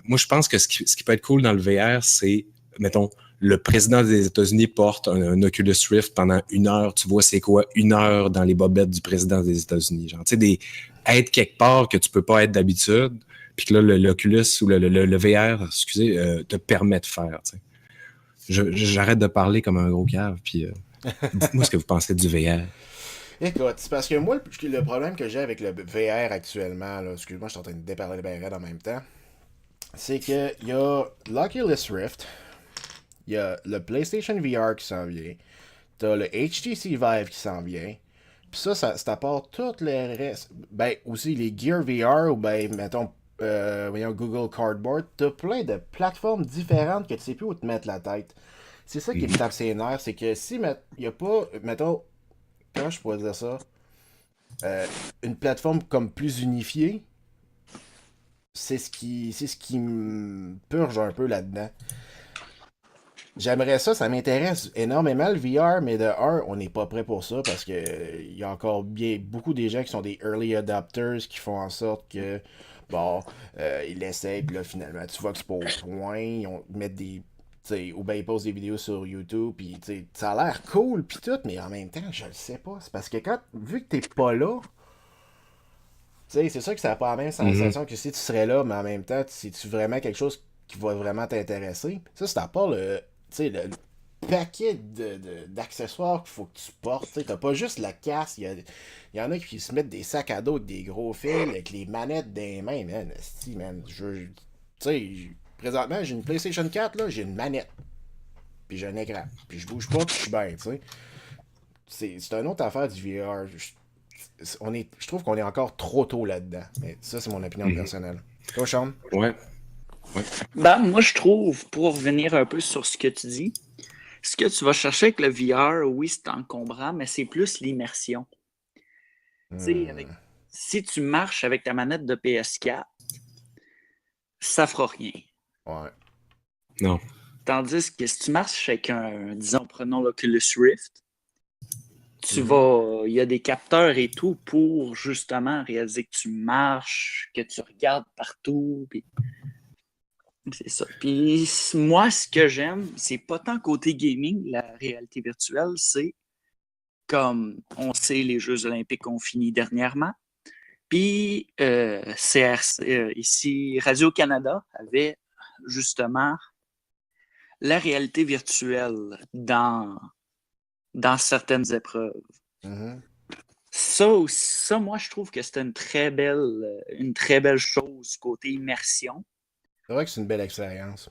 moi, je pense que ce qui peut être cool dans le VR, c'est, mettons, le président des États-Unis porte un Oculus Rift pendant 1 heure. Tu vois, c'est quoi 1 heure dans les bobettes du président des États-Unis? Genre, tu sais, être quelque part que tu peux pas être d'habitude, puis que là, l'Oculus ou le VR, te permet de faire. Tu sais. J'arrête de parler comme un gros cave, puis dites-moi ce que vous pensez du VR. Écoute, c'est parce que moi, le problème que j'ai avec le VR actuellement, là, excuse-moi, je suis en train de déparler le VR en même temps, c'est que il y a l'Oculus Rift, il y a le PlayStation VR qui s'en vient, t'as le HTC Vive qui s'en vient, puis ça t'apporte tout le reste. Ben, aussi les Gear VR, ou ben, mettons, voyons, Google Cardboard, t'as plein de plateformes différentes que tu sais plus où te mettre la tête. C'est ça qui me tape ses nerfs, c'est que si il y a pas, mettons, comment je pourrais dire ça, une plateforme comme plus unifiée, c'est ce qui me purge un peu là-dedans. J'aimerais ça m'intéresse énormément le VR, mais de un, on n'est pas prêt pour ça parce que il y a encore beaucoup des gens qui sont des early adopters qui font en sorte que bon, ils l'essayent, puis là finalement tu vois que c'est pas au point, ils mettent des, t'sais, ou ben ils posent des vidéos sur YouTube, puis ça a l'air cool puis tout, mais en même temps je le sais pas, c'est parce que vu que t'es pas là, c'est sûr que ça n'a pas la même sensation que si tu serais là, mais en même temps, c'est-tu vraiment quelque chose qui va vraiment t'intéresser? Ça, c'est à part paquet d'accessoires qu'il faut que tu portes. T'sais, t'as pas juste la casse. Il y en a qui se mettent des sacs à dos avec des gros fils, avec les manettes des mains. Man, esti, man. Tu sais, présentement, j'ai une PlayStation 4, là, j'ai une manette. Puis j'ai un écran. Puis je bouge pas, puis je suis bien, tu sais. C'est une autre affaire du VR. Je trouve qu'on est encore trop tôt là-dedans. Mais ça, c'est mon opinion personnelle. Toi, Sean? Ouais. Ben, moi, je trouve, pour revenir un peu sur ce que tu dis, ce que tu vas chercher avec le VR, oui, c'est encombrant, mais c'est plus l'immersion. Tu sais, si tu marches avec ta manette de PS4, ça fera rien. Ouais. Non. Tandis que si tu marches avec disons, prenons l'Oculus Rift, il y a des capteurs et tout pour justement réaliser que tu marches, que tu regardes partout. Puis c'est ça. Puis moi, ce que j'aime, c'est pas tant côté gaming, la réalité virtuelle, c'est comme on sait, les Jeux Olympiques ont fini dernièrement. Puis ici, Radio-Canada avait justement la réalité virtuelle dans certaines épreuves. Ça, moi, je trouve que c'était une très belle chose côté immersion. C'est vrai que c'est une belle expérience.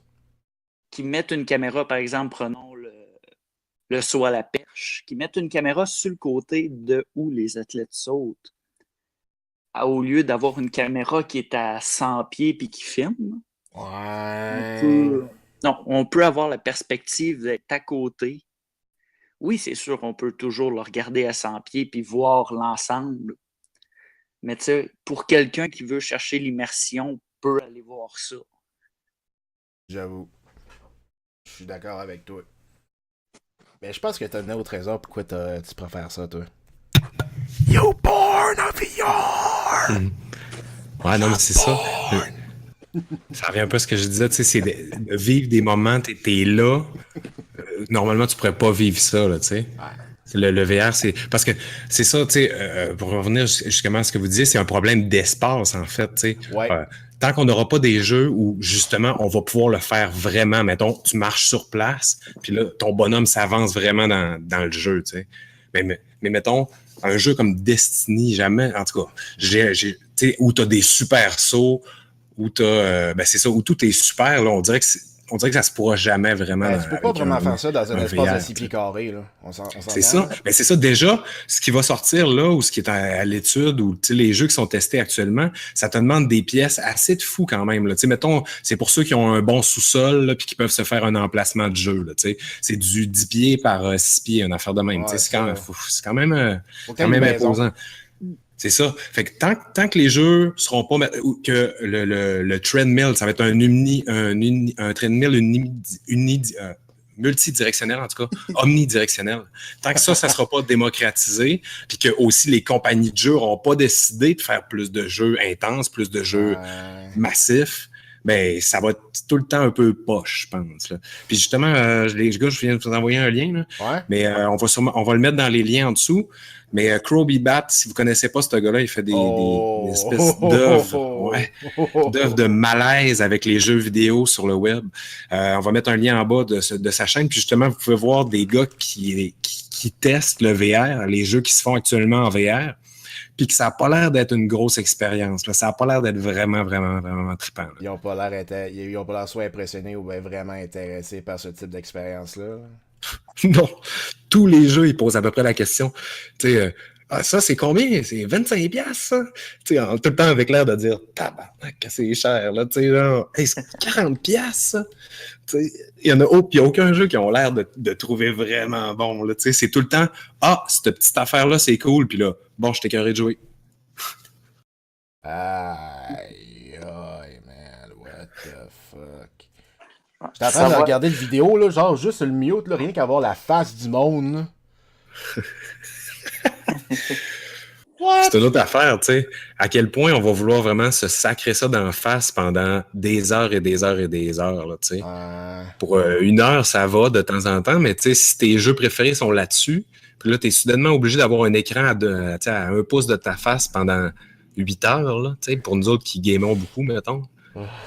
Qui mettent une caméra, par exemple, prenons le saut à la perche, qui mettent une caméra sur le côté de où les athlètes sautent, au lieu d'avoir une caméra qui est à 100 pieds puis qui filme. Ouais. On peut avoir la perspective d'être à côté. Oui, c'est sûr, on peut toujours le regarder à 100 pieds puis voir l'ensemble. Mais tu sais, pour quelqu'un qui veut chercher l'immersion, peut aller voir ça. J'avoue. Je suis d'accord avec toi. Mais je pense que t'as un autre trésor pourquoi tu préfères ça, toi. You born a VR! Ouais, non, mais c'est ça. Ça revient un peu à ce que je disais, tu sais, c'est de vivre des moments, t'es là. Normalement, tu pourrais pas vivre ça, là, tu sais. Le VR, c'est... Parce que c'est ça, tu sais, pour revenir justement à ce que vous disiez, c'est un problème d'espace, en fait, tu sais. Ouais. Tant qu'on n'aura pas des jeux où, justement, on va pouvoir le faire vraiment, mettons, tu marches sur place, puis là, ton bonhomme s'avance vraiment dans le jeu, tu sais. Mais mettons, un jeu comme Destiny, jamais, en tout cas, tu sais, où t'as des super sauts, où t'as, c'est ça, où tout est super, là, on dirait que ça se pourra jamais vraiment. Tu peux pas vraiment faire ça dans un espace VR, de 6 pieds carrés, là. On s'entend. C'est ça. Mais c'est ça, déjà, ce qui va sortir là, ou ce qui est à l'étude, ou les jeux qui sont testés actuellement, ça te demande des pièces assez de fou quand même. Là. Mettons, c'est pour ceux qui ont un bon sous-sol, puis qui peuvent se faire un emplacement de jeu. Là, c'est du 10 pieds par 6 pieds, une affaire de même. Ouais, c'est quand même imposant. C'est ça. Fait que tant que les jeux seront pas que le treadmill, ça va être un treadmill multidirectionnel, en tout cas, omnidirectionnel. Tant que ça sera pas démocratisé, puis que aussi les compagnies de jeux n'auront pas décidé de faire plus de jeux intenses, plus de jeux massifs, ben ça va être tout le temps un peu poche, je pense. Là. Puis justement, les gars, je viens de vous envoyer un lien, là, mais on va le mettre dans les liens en dessous. Mais Krobby Bat, si vous connaissez pas ce gars-là, il fait des espèces d'œuvres de malaise avec les jeux vidéo sur le web. On va mettre un lien en bas de sa chaîne. Puis justement, vous pouvez voir des gars qui testent le VR, les jeux qui se font actuellement en VR, puis que ça n'a pas l'air d'être une grosse expérience. Là. Ça n'a pas l'air d'être vraiment, vraiment, vraiment trippant. Là. Ils n'ont pas l'air soit impressionnés ou bien vraiment intéressés par ce type d'expérience-là. Non, tous les jeux, ils posent à peu près la question. Tu sais, ça, c'est combien? C'est 25$, ça? Tu sais, tout le temps avec l'air de dire, tabarnak, c'est cher, là. Tu sais, genre, hey, c'est 40$, ça? Tu sais, il y en a aucun jeu qui ont l'air de trouver vraiment bon, là. Tu sais, c'est tout le temps, cette petite affaire-là, c'est cool, puis là, bon, je t'ai écœuré de jouer. Aïe, man, what the fuck? J'étais en train de regarder le vidéo, là, genre juste sur le mute, là, rien qu'à voir la face du monde. C'est une autre affaire, tu sais. À quel point on va vouloir vraiment se sacrer ça d'en face pendant des heures et des heures et des heures, là, tu sais. Pour 1 heure, ça va de temps en temps, mais tu sais, si tes jeux préférés sont là-dessus, puis là, t'es soudainement obligé d'avoir un écran à 1 pouce de ta face pendant 8 heures, là, tu sais, pour nous autres qui gamons beaucoup, mettons.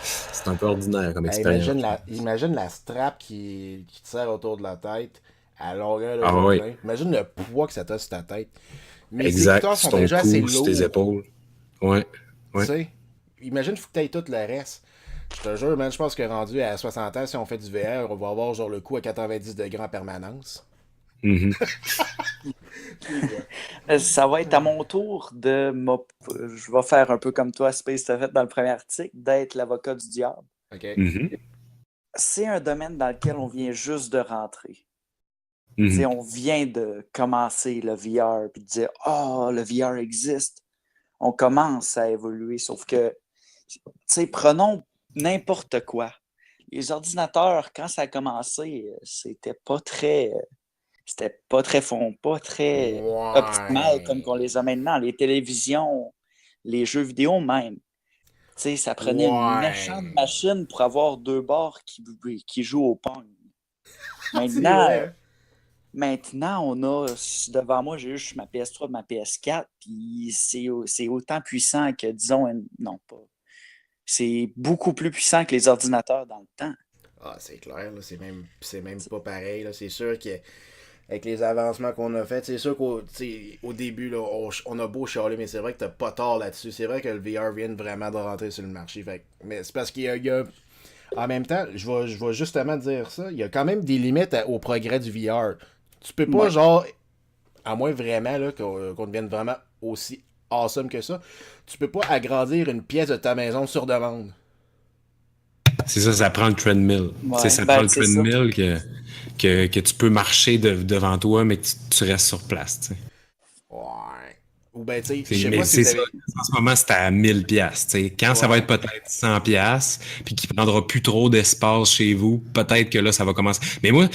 C'est un peu ordinaire comme Hey, expérience. imagine la strap qui te serre autour de la tête à longueur de Ah oui, journée. Imagine le poids que ça t'a sur ta tête. Mes exact. écouteurs Sur sont ton déjà assez cou, sur tes lourds. épaules. Ouais, Tu ouais. sais, imagine, faut que t'ailles tout le reste. Je te jure, man, je pense que rendu à 60 ans, si on fait du VR, on va avoir genre le coup à 90 degrés en permanence. Mhm. Ça va être à mon tour je vais faire un peu comme toi, Space, t'as fait dans le premier article, d'être l'avocat du diable. Ok. Mhm. C'est un domaine dans lequel on vient juste de rentrer. Tu sais, Mhm. on vient de commencer le VR puis de dire oh, le VR existe. On commence à évoluer, sauf que, tu sais, prenons n'importe quoi. Les ordinateurs, quand ça a commencé, c'était pas très optimal comme qu'on Ouais. les a maintenant. Les télévisions, les jeux vidéo même. Tu sais, ça prenait une méchante Ouais. machine pour avoir deux bords qui jouent au Pong. C'est Maintenant, vrai, hein? Maintenant, on a devant moi, j'ai juste ma PS3 et ma PS4, puis c'est autant puissant que, disons, non pas. C'est beaucoup plus puissant que les ordinateurs dans le temps. Ah, c'est clair, là, c'est même pas pareil. Là. C'est sûr qu'avec les avancements qu'on a fait, c'est sûr qu'au début, là, on a beau chialer, mais c'est vrai que t'as pas tort là-dessus. C'est vrai que le VR vient vraiment de rentrer sur le marché. Mais c'est parce qu'il y a. En même temps, je vais justement dire ça. Il y a quand même des limites au progrès du VR. Tu peux pas, Ouais. genre, à moins vraiment là, qu'on devienne vraiment aussi awesome que ça, tu peux pas agrandir une pièce de ta maison sur demande. C'est ça, ça prend le treadmill. Tu sais, Ouais, ça prend ben le c'est ça. treadmill que tu peux marcher devant toi, mais que tu restes sur place. Tu sais. Ouais. Ou ben, tu sais, je sais Mais pas si c'est vous ça. avez. En ce moment, c'est à 1000 piastres. Quand ça va être Ouais. peut-être 100 piastres, puis qu'il prendra plus trop d'espace chez vous, peut-être que là, ça va commencer. Mais moi,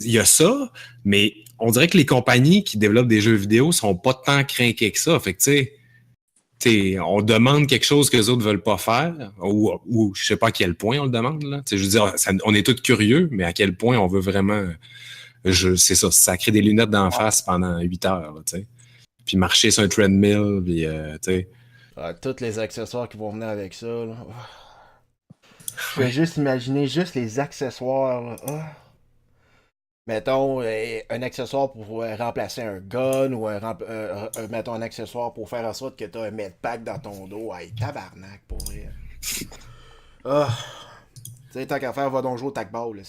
il y a ça, mais on dirait que les compagnies qui développent des jeux vidéo sont pas tant craquées que ça. Fait que, on demande quelque chose que les autres veulent pas faire, ou je sais pas à quel point on le demande. Là. Je veux dire, on est tous curieux, mais à quel point on veut vraiment. C'est ça, ça crée des lunettes d'en Ouais. face pendant 8 heures. Là, puis marcher sur un treadmill, puis Tous les accessoires qui vont venir avec ça. Là. Je fais juste imaginer juste les accessoires. Là. Mettons un accessoire pour remplacer un gun ou mettons un accessoire pour faire en sorte que tu as un medpack dans ton dos. Hey, tabarnak, pour vrai. Ah, tu sais, tant qu'à faire, va donc jouer au tac-ball. Là,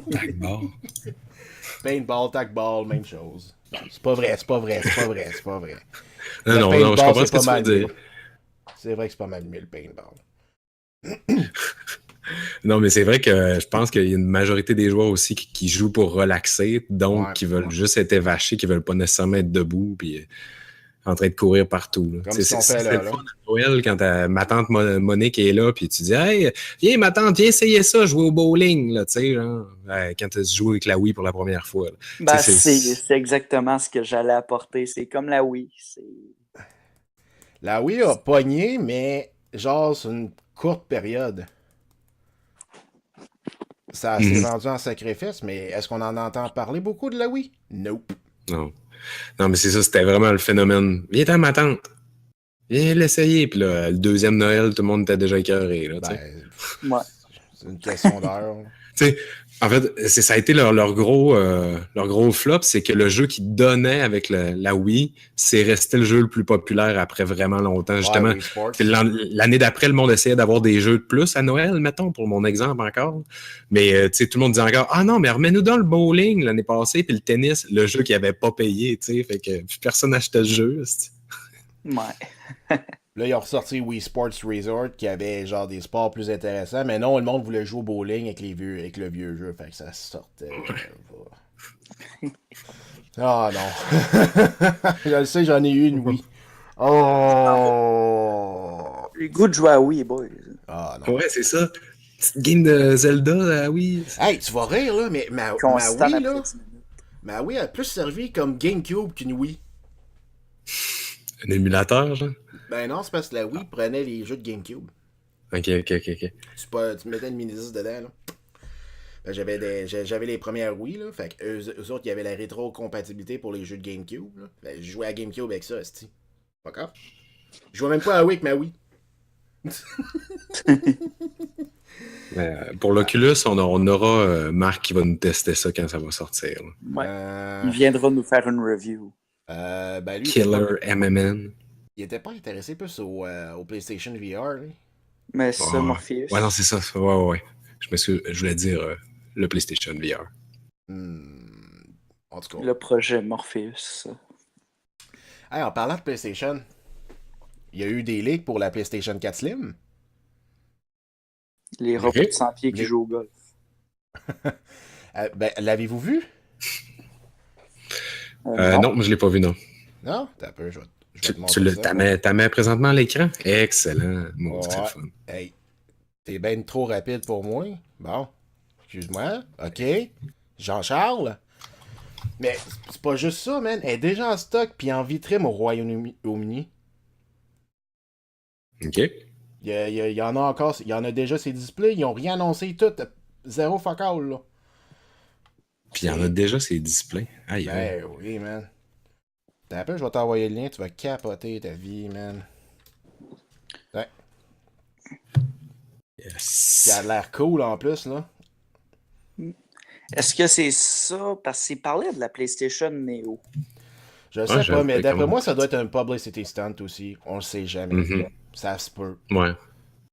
D'accord. paintball, tac-ball, même chose. Non, c'est pas vrai, c'est pas vrai, c'est pas vrai, c'est pas vrai. Non, Le non, non, je paintball, comprends c'est ce que pas tu veux mal mieux. dire. C'est vrai que c'est pas mal mieux le paintball. Non, mais c'est vrai que je pense qu'il y a une majorité des joueurs aussi qui jouent pour relaxer, donc Ouais. qui veulent juste être évachés, qui veulent pas nécessairement être debout, puis en train de courir partout. Là. Comme ce qu'on fait C'est là, le fun là. à Noël quand ma tante Monique est là, puis tu dis hey, viens ma tante, viens essayer ça, jouer au bowling, là, tu sais, genre, quand tu joues avec la Wii pour la première fois. Là. Ben, C'est c'est exactement ce que j'allais apporter. C'est comme la Wii. La Wii a pogné, mais genre sur une courte période. Ça s'est Mhm. vendu en sacrifice, mais est-ce qu'on en entend parler beaucoup de la Wii? Nope. Non. Non, mais c'est ça, c'était vraiment le phénomène. Viens-t'en, ma tante. Viens l'essayer. Puis là, le deuxième Noël, tout le monde était déjà écœuré. Là, tu sais. Ben, Ouais. c'est une question d'heure. Tu sais, en fait, ça a été leur gros flop, c'est que le jeu qu'ils donnaient avec la Wii, c'est resté le jeu le plus populaire après vraiment longtemps. Ouais, Justement, Wii Sports. l'année d'après, le monde essayait d'avoir des jeux de plus à Noël, mettons, pour mon exemple encore. Mais tu sais, tout le monde disait encore, ah non, mais remets-nous dans le bowling l'année passée, puis le tennis, le jeu qui avait pas payé, tu sais, fait que personne n'achetait le jeu. Ouais. Là, ils ont ressorti Wii Sports Resort qui avait genre des sports plus intéressants, mais non, le monde voulait jouer au bowling avec le vieux jeu, fait que ça sortait. Ah non. Je le sais, j'en ai eu une Wii. Oh! Les goûts de jouer à Wii, boys. Ah non. Ouais, c'est ça. Petite game de Zelda, oui. Hey, tu vas rire là, mais ma Constant Wii après là, 10 minutes. ma Wii a plus servi comme GameCube qu'une Wii. Un émulateur, genre. Ben non, c'est parce que la Wii prenait les jeux de GameCube. Ok. Tu mettais une mini-disque dedans là. Ben, j'avais les premières Wii, là. Fait que eux autres, il y avait la rétro-compatibilité pour les jeux de GameCube, là. Ben, je jouais à GameCube avec ça, esti. Pas grave. Je jouais même pas à Wii avec ma Wii. Pour l'Oculus, on aura Marc qui va nous tester ça quand ça va sortir. Ouais. Il viendra nous faire une review. Ben lui, Killer MMN. Il était pas intéressé plus au PlayStation VR, lui. Mais c'est ça, Morpheus. Ouais, non, c'est ça. Ouais. Je voulais dire le PlayStation VR. En tout cas. Le projet Morpheus. Hey, en parlant de PlayStation, il y a eu des leaks pour la PlayStation 4 Slim. Les robots de 100 pieds qui jouent au golf. Ben, l'avez-vous vu? Non, moi je l'ai pas vu, non. Non? T'as peu, je vais te Tu montrer ça. t'as mis présentement à l'écran? Excellent. Mon Dieu, c'est fun. Hey, t'es ben trop rapide pour moi. Bon, excuse-moi. OK. Jean-Charles. Mais c'est pas juste ça, man. Elle est déjà en stock puis en vitrine au Royaume-Uni. OK. Il y en a encore. Il y en a déjà ces displays. Ils ont rien annoncé tout. Zéro fuck all, là. Puis il y en a déjà ces displays. Aïe, Ben oui, man. T'as un peu, je vais t'envoyer le lien. Tu vas capoter ta vie, man. Ouais. Yes. Qui a l'air cool en plus, là. Est-ce que c'est ça? Parce qu'il parlait de la PlayStation Neo. Je sais pas, mais d'après moi, ça doit être un publicity stunt aussi. On le sait jamais. Ça se peut. Ouais.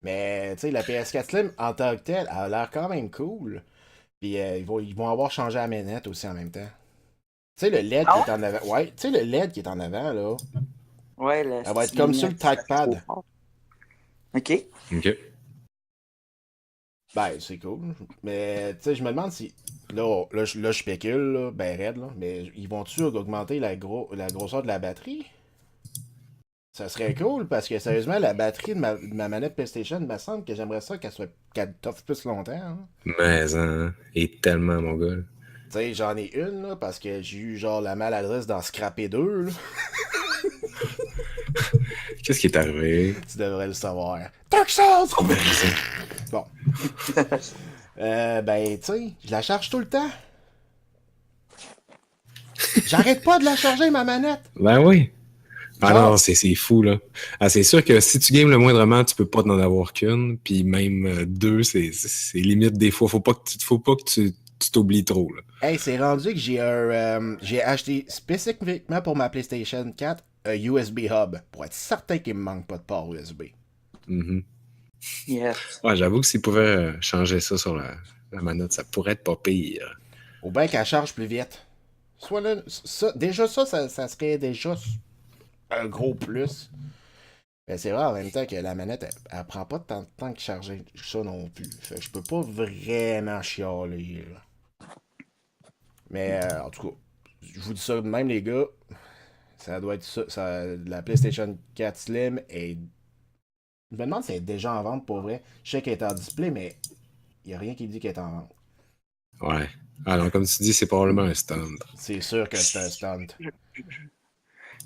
Mais, tu sais, la PS4 Slim, en tant que telle, elle a l'air quand même cool. Puis ils vont avoir changé la manette aussi en même temps. Tu sais, le LED qui est en avant. Ouais, tu sais, le LED qui est en avant, là. Ouais, elle va être comme sur le trackpad. OK. Ben, c'est cool. Mais, tu sais, je me demande si. Là, je spécule, là, ben raide, là. Mais ils vont-tu augmenter la grosseur de la batterie? Ça serait cool parce que, sérieusement, la batterie de ma manette PlayStation, il me semble que j'aimerais ça qu'elle t'offre plus longtemps. Hein. Mais, et tellement, mon gars. Tu sais, j'en ai une, là, parce que j'ai eu, genre, la maladresse d'en scraper deux, là. Qu'est-ce qui est arrivé? Tu devrais le savoir. Dark Souls! Bon. Ben, tu sais, je la charge tout le temps. J'arrête pas de la charger, ma manette. Ben oui. Ah non, c'est fou, là. Ah, c'est sûr que si tu games le moindrement, tu peux pas n'en avoir qu'une. Puis même deux, c'est limite des fois. Faut pas que tu t'oublies trop, là. Hey, c'est rendu que j'ai acheté spécifiquement pour ma PlayStation 4 un USB hub. Pour être certain qu'il me manque pas de port USB. Yes. Ouais, j'avoue que s'ils pouvaient changer ça sur la manette, ça pourrait être pas pire. Ou bien qu'elle charge plus vite. Soit là, ça serait déjà un gros plus. Mais c'est vrai en même temps que la manette, elle prend pas tant de temps que charger ça non plus. Fait que je peux pas vraiment chialer. Là. Mais en tout cas, je vous dis ça de même, les gars. Ça doit être ça. La PlayStation 4 Slim est. Je me demande si elle est déjà en vente pour vrai. Je sais qu'elle est en display, mais il n'y a rien qui dit qu'elle est en vente. Ouais. Alors, comme tu dis, c'est probablement un stunt. C'est sûr que c'est un stunt.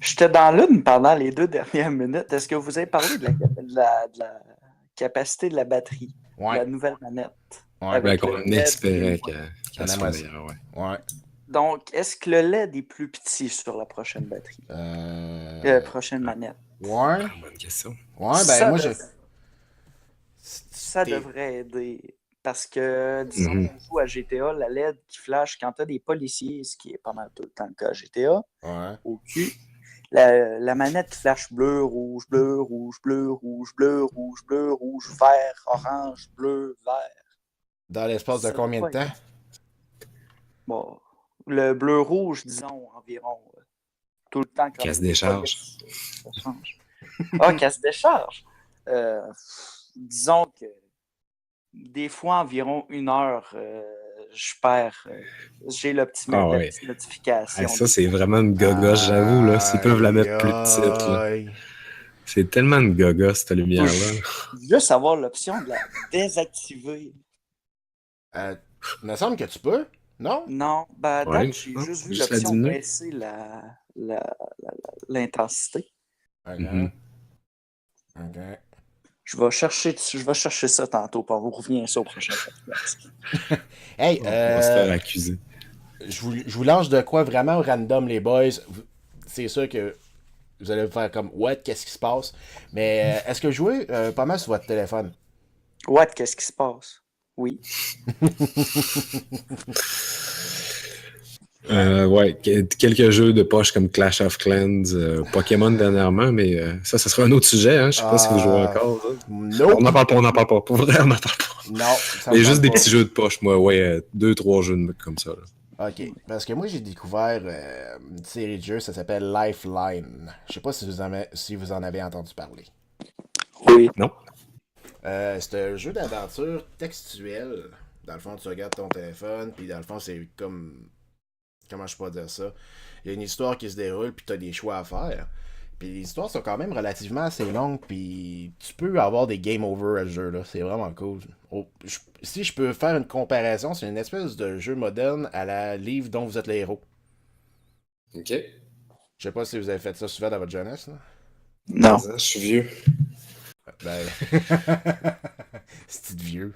J'étais dans l'une pendant les 2 dernières minutes. Est-ce que vous avez parlé de la capacité de la batterie? Ouais. La nouvelle manette. Ouais, qu'on espérait qu'elle soit meilleure, ouais. Donc, est-ce que le LED est plus petit sur la prochaine batterie? Prochaine manette. Ouais. Bonne question. Ouais, ben moi, ça devrait aider. Parce que, disons, on joue à GTA, la LED qui flash quand t'as des policiers, ce qui est pas mal tout le temps le cas à GTA, au cul, la manette flash bleu, rouge, bleu, rouge, bleu, rouge, bleu, rouge, bleu, rouge, vert, orange, bleu, vert. Dans l'espace de combien de temps? Bon, le bleu-rouge, disons, environ tout le temps. Casse-décharge. Ça change. Casse-décharge. Disons que des fois, environ 1 heure, je perds. J'ai la petite notification. Ça, c'est vraiment une gogosse, j'avoue. Là. S'ils peuvent la mettre plus petite. Là. C'est tellement une gogosse, cette lumière-là. Juste avoir l'option de la désactiver. Il me semble que tu peux, non? Non, ben, j'ai juste vu l'option baisser l'intensité. OK. Je vais chercher ça tantôt, puis on vous revient ça au prochain podcast. Hey, on va se faire accuser. Je vous lance de quoi vraiment random, les boys. C'est sûr que Vous allez faire comme, what, qu'est-ce qui se passe? Mais est-ce que vous jouez pas mal sur votre téléphone? What, qu'est-ce qui se passe? Oui. Quelques jeux de poche comme Clash of Clans, Pokémon dernièrement, mais ça sera un autre sujet. Hein. Je sais pas si vous jouez encore. Nope. On n'en parle pas, on n'en parle pas. Pour vrai, on n'en parle pas. Non, ça me Mais juste tente des pas. petits jeux de poche, moi. Ouais, 2-3 jeux comme ça. Là. Ok, parce que moi j'ai découvert une série de jeux, ça s'appelle Lifeline. Je sais pas si vous en avez entendu parler. Oui. Non? C'est un jeu d'aventure textuel. Dans le fond, tu regardes ton téléphone, puis dans le fond, c'est comme. Comment je peux dire ça? Il y a une histoire qui se déroule, puis tu as des choix à faire. Puis les histoires sont quand même relativement assez longues, puis tu peux avoir des game over à ce jeu-là. C'est vraiment cool. Si je peux faire une comparaison, c'est une espèce de jeu moderne à la livre dont vous êtes les héros. OK. Je sais pas si vous avez fait ça souvent dans votre jeunesse, là. Non. Je suis vieux. Ben. C'est vieux.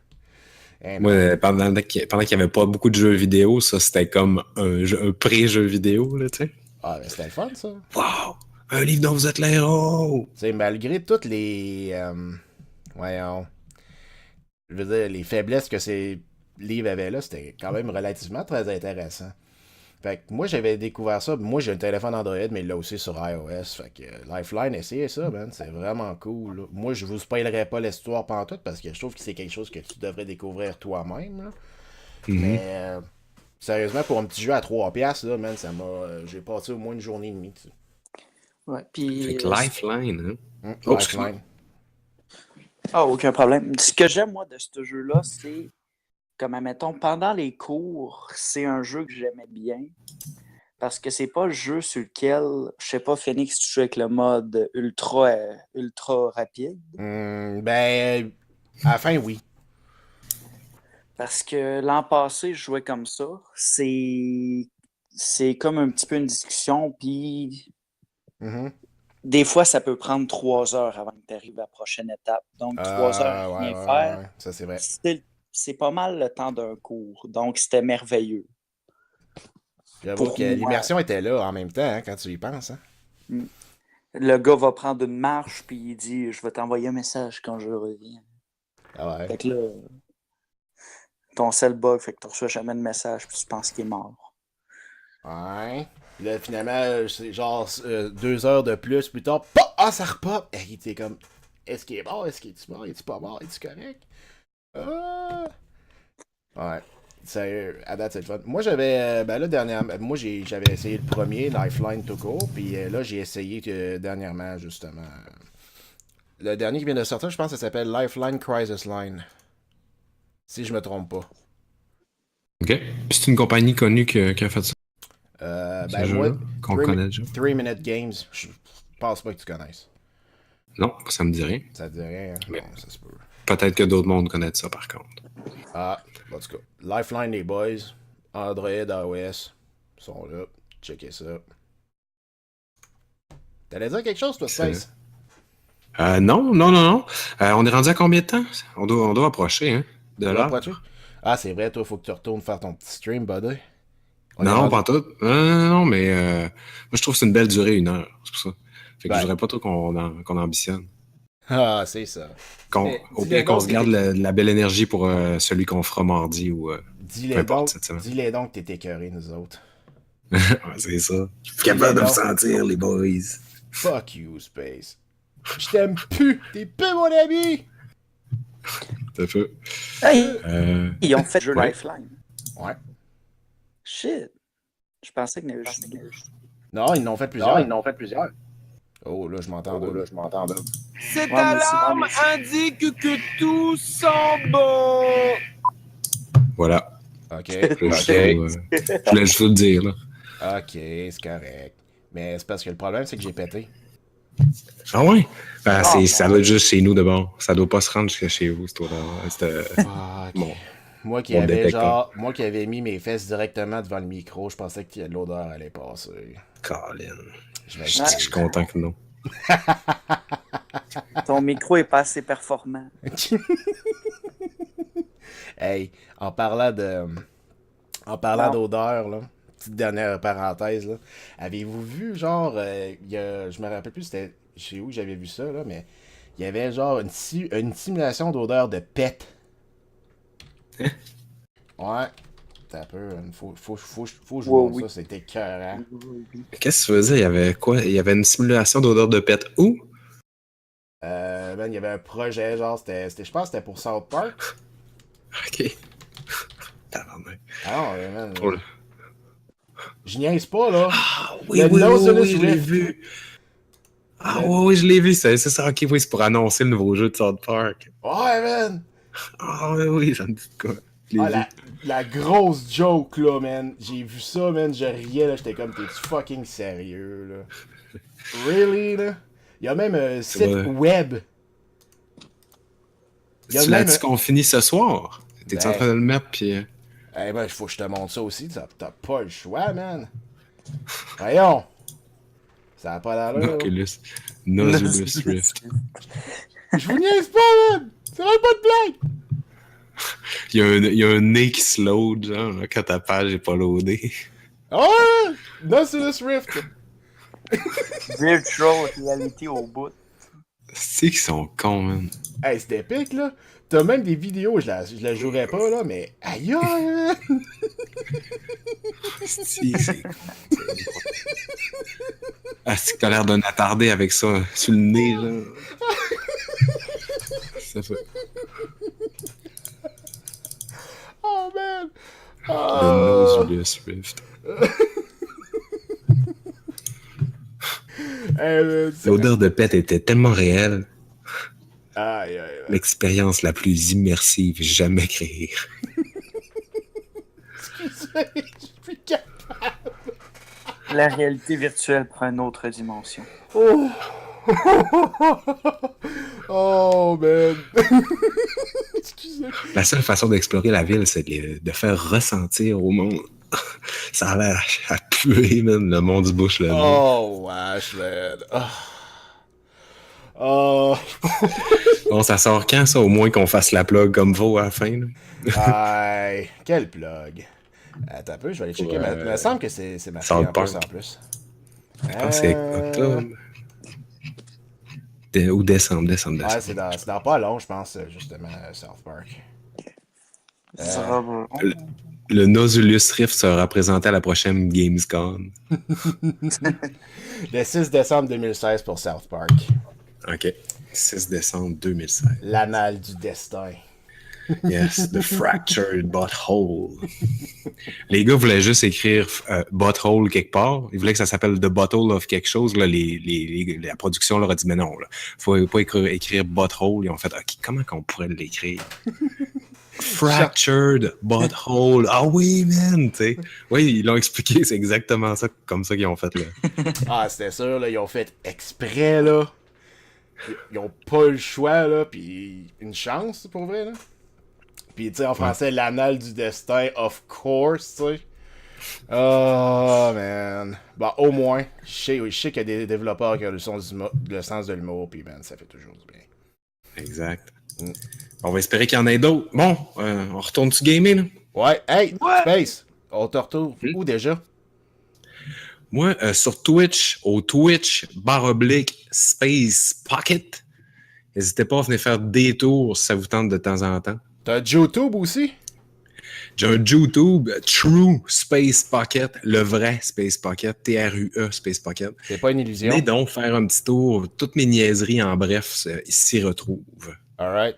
Eh non. Moi, pendant qu'il n'y avait pas beaucoup de jeux vidéo, ça, c'était comme un pré-jeu vidéo, là, tu sais. Ah, ben c'était le fun, ça. Wow! Un livre dont vous êtes les héros! Tu sais, malgré toutes les. Voyons. Je veux dire, les faiblesses que ces livres avaient là, c'était quand même relativement très intéressant. Fait que moi, j'avais découvert ça. Moi, j'ai un téléphone Android, mais il l'a aussi sur iOS. Fait que Lifeline, essayez ça, man. C'est vraiment cool, là. Moi, je vous spoilerai pas l'histoire pantoute parce que je trouve que c'est quelque chose que tu devrais découvrir toi-même, là. Mais sérieusement, pour un petit jeu à 3$, là, man, ça m'a. J'ai passé au moins une journée et demie, tu sais. Ouais, puis... Fait que Lifeline, hein? Lifeline. Ah, aucun problème. Ce que j'aime, moi, de ce jeu-là, c'est, comme, admettons, pendant les cours, c'est un jeu que j'aimais bien. Parce que c'est pas le jeu sur lequel, je sais pas, Phoenix, tu joues avec le mode ultra rapide. Ben, à la fin, oui. Parce que l'an passé, je jouais comme ça. C'est comme un petit peu une discussion, puis Mhm. des fois, ça peut prendre 3 heures avant que tu arrives à la prochaine étape. Donc, 3 heures à rien faire, ouais. Ça, c'est vrai. c'est pas mal le temps d'un cours. Donc, c'était merveilleux. J'avoue Pour que moi. l'immersion était là en même temps, hein, quand tu y penses. Hein. Le gars va prendre une marche, puis il dit « Je vais t'envoyer un message quand je reviens. » Ah ouais. Fait que là, ton cell bug, fait que tu reçois jamais de message, puis tu penses qu'il est mort. Ouais. Puis là, finalement, c'est genre 2 heures de plus tard, pop! Ah, ça repop! Et il était comme, est-ce qu'il est mort? Est-ce qu'il est mort? Est-il pas mort? Est-il correct? Ah! Ouais. Sérieux, à date, c'est le fun. Moi, j'avais, ben là, dernièrement, j'avais essayé le premier, Lifeline tout court, puis là, j'ai essayé dernièrement, justement. Le dernier qui vient de sortir, je pense que ça s'appelle Lifeline Crisis Line. Si je me trompe pas. OK. C'est une compagnie connue qui a fait ça. Ben moi, qu'on connaît déjà. 3 Minute Games, je pense pas que tu connaisses. Non, ça me dit rien. Ça te dit rien, hein? Mais Non, ça se peut. peut-être que d'autres mondes connaissent ça, par contre. Ah, en tout cas. Lifeline, les boys. Android, iOS. Sont là. Checkez ça. T'allais dire quelque chose, toi, Space? Non. On est rendu à combien de temps? On doit approcher, hein? De l'heure. Ah, c'est vrai, toi, faut que tu retournes faire ton petit stream, buddy. Non, pas tout. Non, mais moi, je trouve que c'est une belle durée, 1 heure. C'est pour ça. Fait que je voudrais pas trop qu'on ambitionne. Ah, c'est ça. Au pire, qu'on se garde la belle énergie pour celui qu'on fera mardi ou peu importe cette semaine. Dis-les donc que t'es écœuré, nous autres. C'est ça. Je suis capable de me sentir, les boys. Fuck you, Space. Je t'aime plus. T'es plus mon ami. T'as fait. Hey, ils ont fait le jeu ouais. Lifeline. Ouais. Shit. Je pensais qu'il y en avait juste. Non, ils en ont fait plusieurs. Oh, là, je m'entends là. Cette alarme indique que tout semble bon. Voilà. OK. Je voulais juste te le dire, là. OK, c'est correct. Mais c'est parce que le problème, c'est que j'ai pété. Ah ouais? Ben, ça va être juste chez nous d'abord. Ça doit pas se rendre jusqu'à chez vous, cette histoire-là. Ah, OK. Bon. Moi qui avais mis mes fesses directement devant le micro, je pensais que l'odeur allait passer. Colin. Je suis content que non. Ton micro est pas assez performant. Hey, en parlant d'odeur, là, petite dernière parenthèse, là. Avez-vous vu, genre, je me rappelle plus c'était chez où j'avais vu ça, là, mais il y avait genre une simulation d'odeur de pet. Ouais. T'as un peu. Faut que je vous montre ça, c'était écœurant. Qu'est-ce que tu faisais? Il y avait quoi? Il y avait une simulation d'odeur de pet où? Ben, il y avait un projet, genre, je pense que c'était pour South Park. Ok. Tabarnak. Ah non, man. Oh là. Je niaise pas, là. Ah oui, Le oui, Nautilus oui, je l'ai Rift. vu. Ah oui, je l'ai vu, c'est ça. Ok, oui, c'est pour annoncer le nouveau jeu de South Park. Ouais, man. Ah oui, ça me dit de quoi. Je l'ai Ah, vu. la grosse joke, là, man. J'ai vu ça, man. Je riais, là. J'étais comme, t'es-tu fucking sérieux, là? Really, là? Il y a même un site web. Tu l'as-tu qu'on finit ce soir? T'es-tu en train de le mettre, puis... Eh ben, il faut que je te montre ça aussi. T'as pas le choix, man. Voyons. Ça a pas l'allure. Nautilus Rift. Je vous niaise pas, man. C'est même pas de blague. Il y a un nez qui se load, genre, là, quand ta page est pas loadée. Oh, Nautilus Rift. Virtual reality au bout. C'est qu'ils sont cons, man. Hey, c'est épique, là. T'as même des vidéos, je la jouerais pas, là, mais aïe, man. Si, c'est... Ah, c'est que t'as l'air d'un attardé avec ça sur le nez, là. Ça fait... Oh, man. Le Nautilus Rift. L'odeur de pet était tellement réelle. Aïe, aïe, aïe. L'expérience la plus immersive jamais créée. Excusez, je suis plus capable. La réalité virtuelle prend une autre dimension. Oh, oh man. Excusez. La seule façon d'explorer la ville, c'est de faire ressentir au monde. Ça a l'air à puer, man, le monde du bouche, là. Oh, wesh, man. Oh. Bon, ça sort quand, ça? Au moins qu'on fasse la plug comme faut à la fin, là. Aïe, quel plug. Attends un peu, je vais aller checker. Ouais. Il me semble que c'est ma fille South en Park. plus, en plus. Je pense que c'est octobre. Ou décembre. Ouais, c'est dans pas long, je pense, justement, South Park. Le Nautilus Rift sera présenté à la prochaine Gamescom. Le 6 décembre 2016 pour South Park. OK. 6 décembre 2016. L'anal du destin. Yes, the fractured butthole. Les gars voulaient juste écrire butthole quelque part. Ils voulaient que ça s'appelle The Bottle of quelque chose. Là, la production leur a dit, mais non, là, faut pas écrire butthole. Ils ont fait, OK, comment qu'on pourrait l'écrire? Fractured butthole. Ah oui, man, tu sais. Oui, ils l'ont expliqué, c'est exactement ça, comme ça qu'ils ont fait, là. Ah, c'était sûr, là, ils ont fait exprès, là. Ils ont pas le choix, là, puis une chance, pour vrai, là. Puis, tu sais, en français, l'anal du destin, of course, tu sais. Oh, man. Bon, au moins, je sais qu'il y a des développeurs qui ont le sens de l'humour, puis, man, ça fait toujours du bien. Exact. On va espérer qu'il y en ait d'autres. Bon, on retourne-tu gamer, là? Ouais, hey, Space, on te retrouve où déjà? Moi, sur Twitch, au Twitch/Space Pocket. N'hésitez pas à venir faire des tours si ça vous tente de temps en temps. T'as YouTube aussi? J'ai un YouTube, True Space Pocket, le vrai Space Pocket, TRUE Space Pocket. C'est pas une illusion. Venez donc faire un petit tour. Toutes mes niaiseries, en bref, s'y retrouvent. Alright.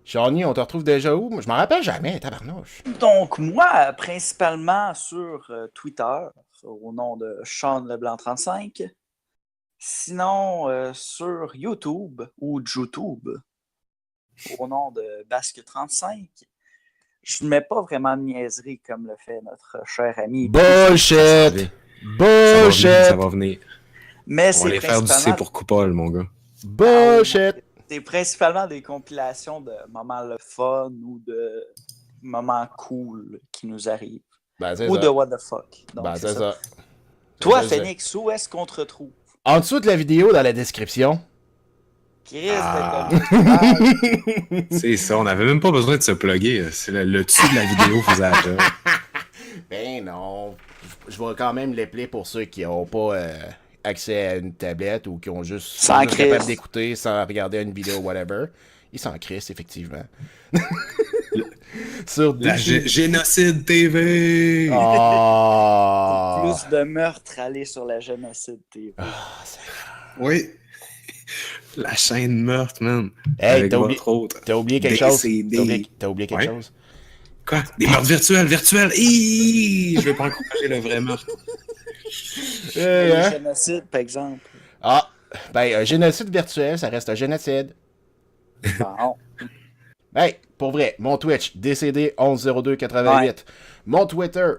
Shawnee, on te retrouve déjà où? Je m'en rappelle jamais, tabarnouche. Donc, moi, principalement sur Twitter, au nom de Sean Leblanc35. Sinon, sur YouTube ou YouTube, au nom de Basque35. Je ne mets pas vraiment de niaiserie comme le fait notre cher ami. Bullshit! Ça va venir. Mais on va les faire du C pour coupole, mon gars. Bullshit! C'est principalement des compilations de moments le fun ou de moments cool qui nous arrivent. Ben, ou ça. de what the fuck. Donc, Ben, c'est ça. Toi, Phoenix, où est-ce qu'on te retrouve? En dessous de la vidéo, dans la description. Chris, c'est ça, on n'avait même pas besoin de se plugger. C'est le dessus de la vidéo faisait la job. Ben non. je vais quand même l'épeler pour ceux qui n'ont pas accès à une tablette ou qui ont juste Sans sont juste Christ. capables d'écouter sans regarder une vidéo, whatever. Ils s'en crissent, effectivement. Sur La Génocide TV! Ah! Plus de meurtres aller sur la Génocide TV. Oui. La chaîne meurtre, man. Hey, Avec t'as oublié, votre autre. t'as oublié quelque chose? DCD. T'as oublié quelque Ouais. chose? Quoi? Des meurtres virtuels? Je vais pas encourager le vrai meurtre. Le Hein? Génocide, par exemple. Ah, ben, un génocide virtuel, ça reste un génocide. Bon. Hey, pour vrai, mon Twitch, DCD110288. Ouais. Mon Twitter,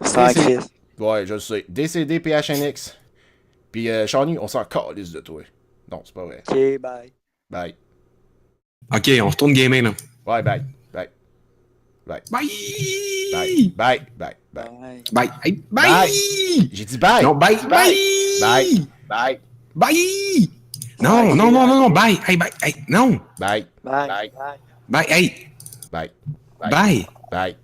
Sans DCD Christ. Ouais, je le sais. DCDPHNX. Puis, Shawnee, on s'en calisse de toi. Non, c'est pas vrai. Ok, bye. Bye. Ok, on retourne gamer, là. Ouais, bye. Bye. Bye. Bye! Bye. Bye. Bye. Bye. Bye. Bye! Hey, bye! Bye. J'ai dit bye. Non, bye! Bye! Bye. Bye. Bye! Non, bye! Hey, bye! Hey, non! Bye. Bye. Bye. Bye. Bye! Hey! Bye. Bye! Bye.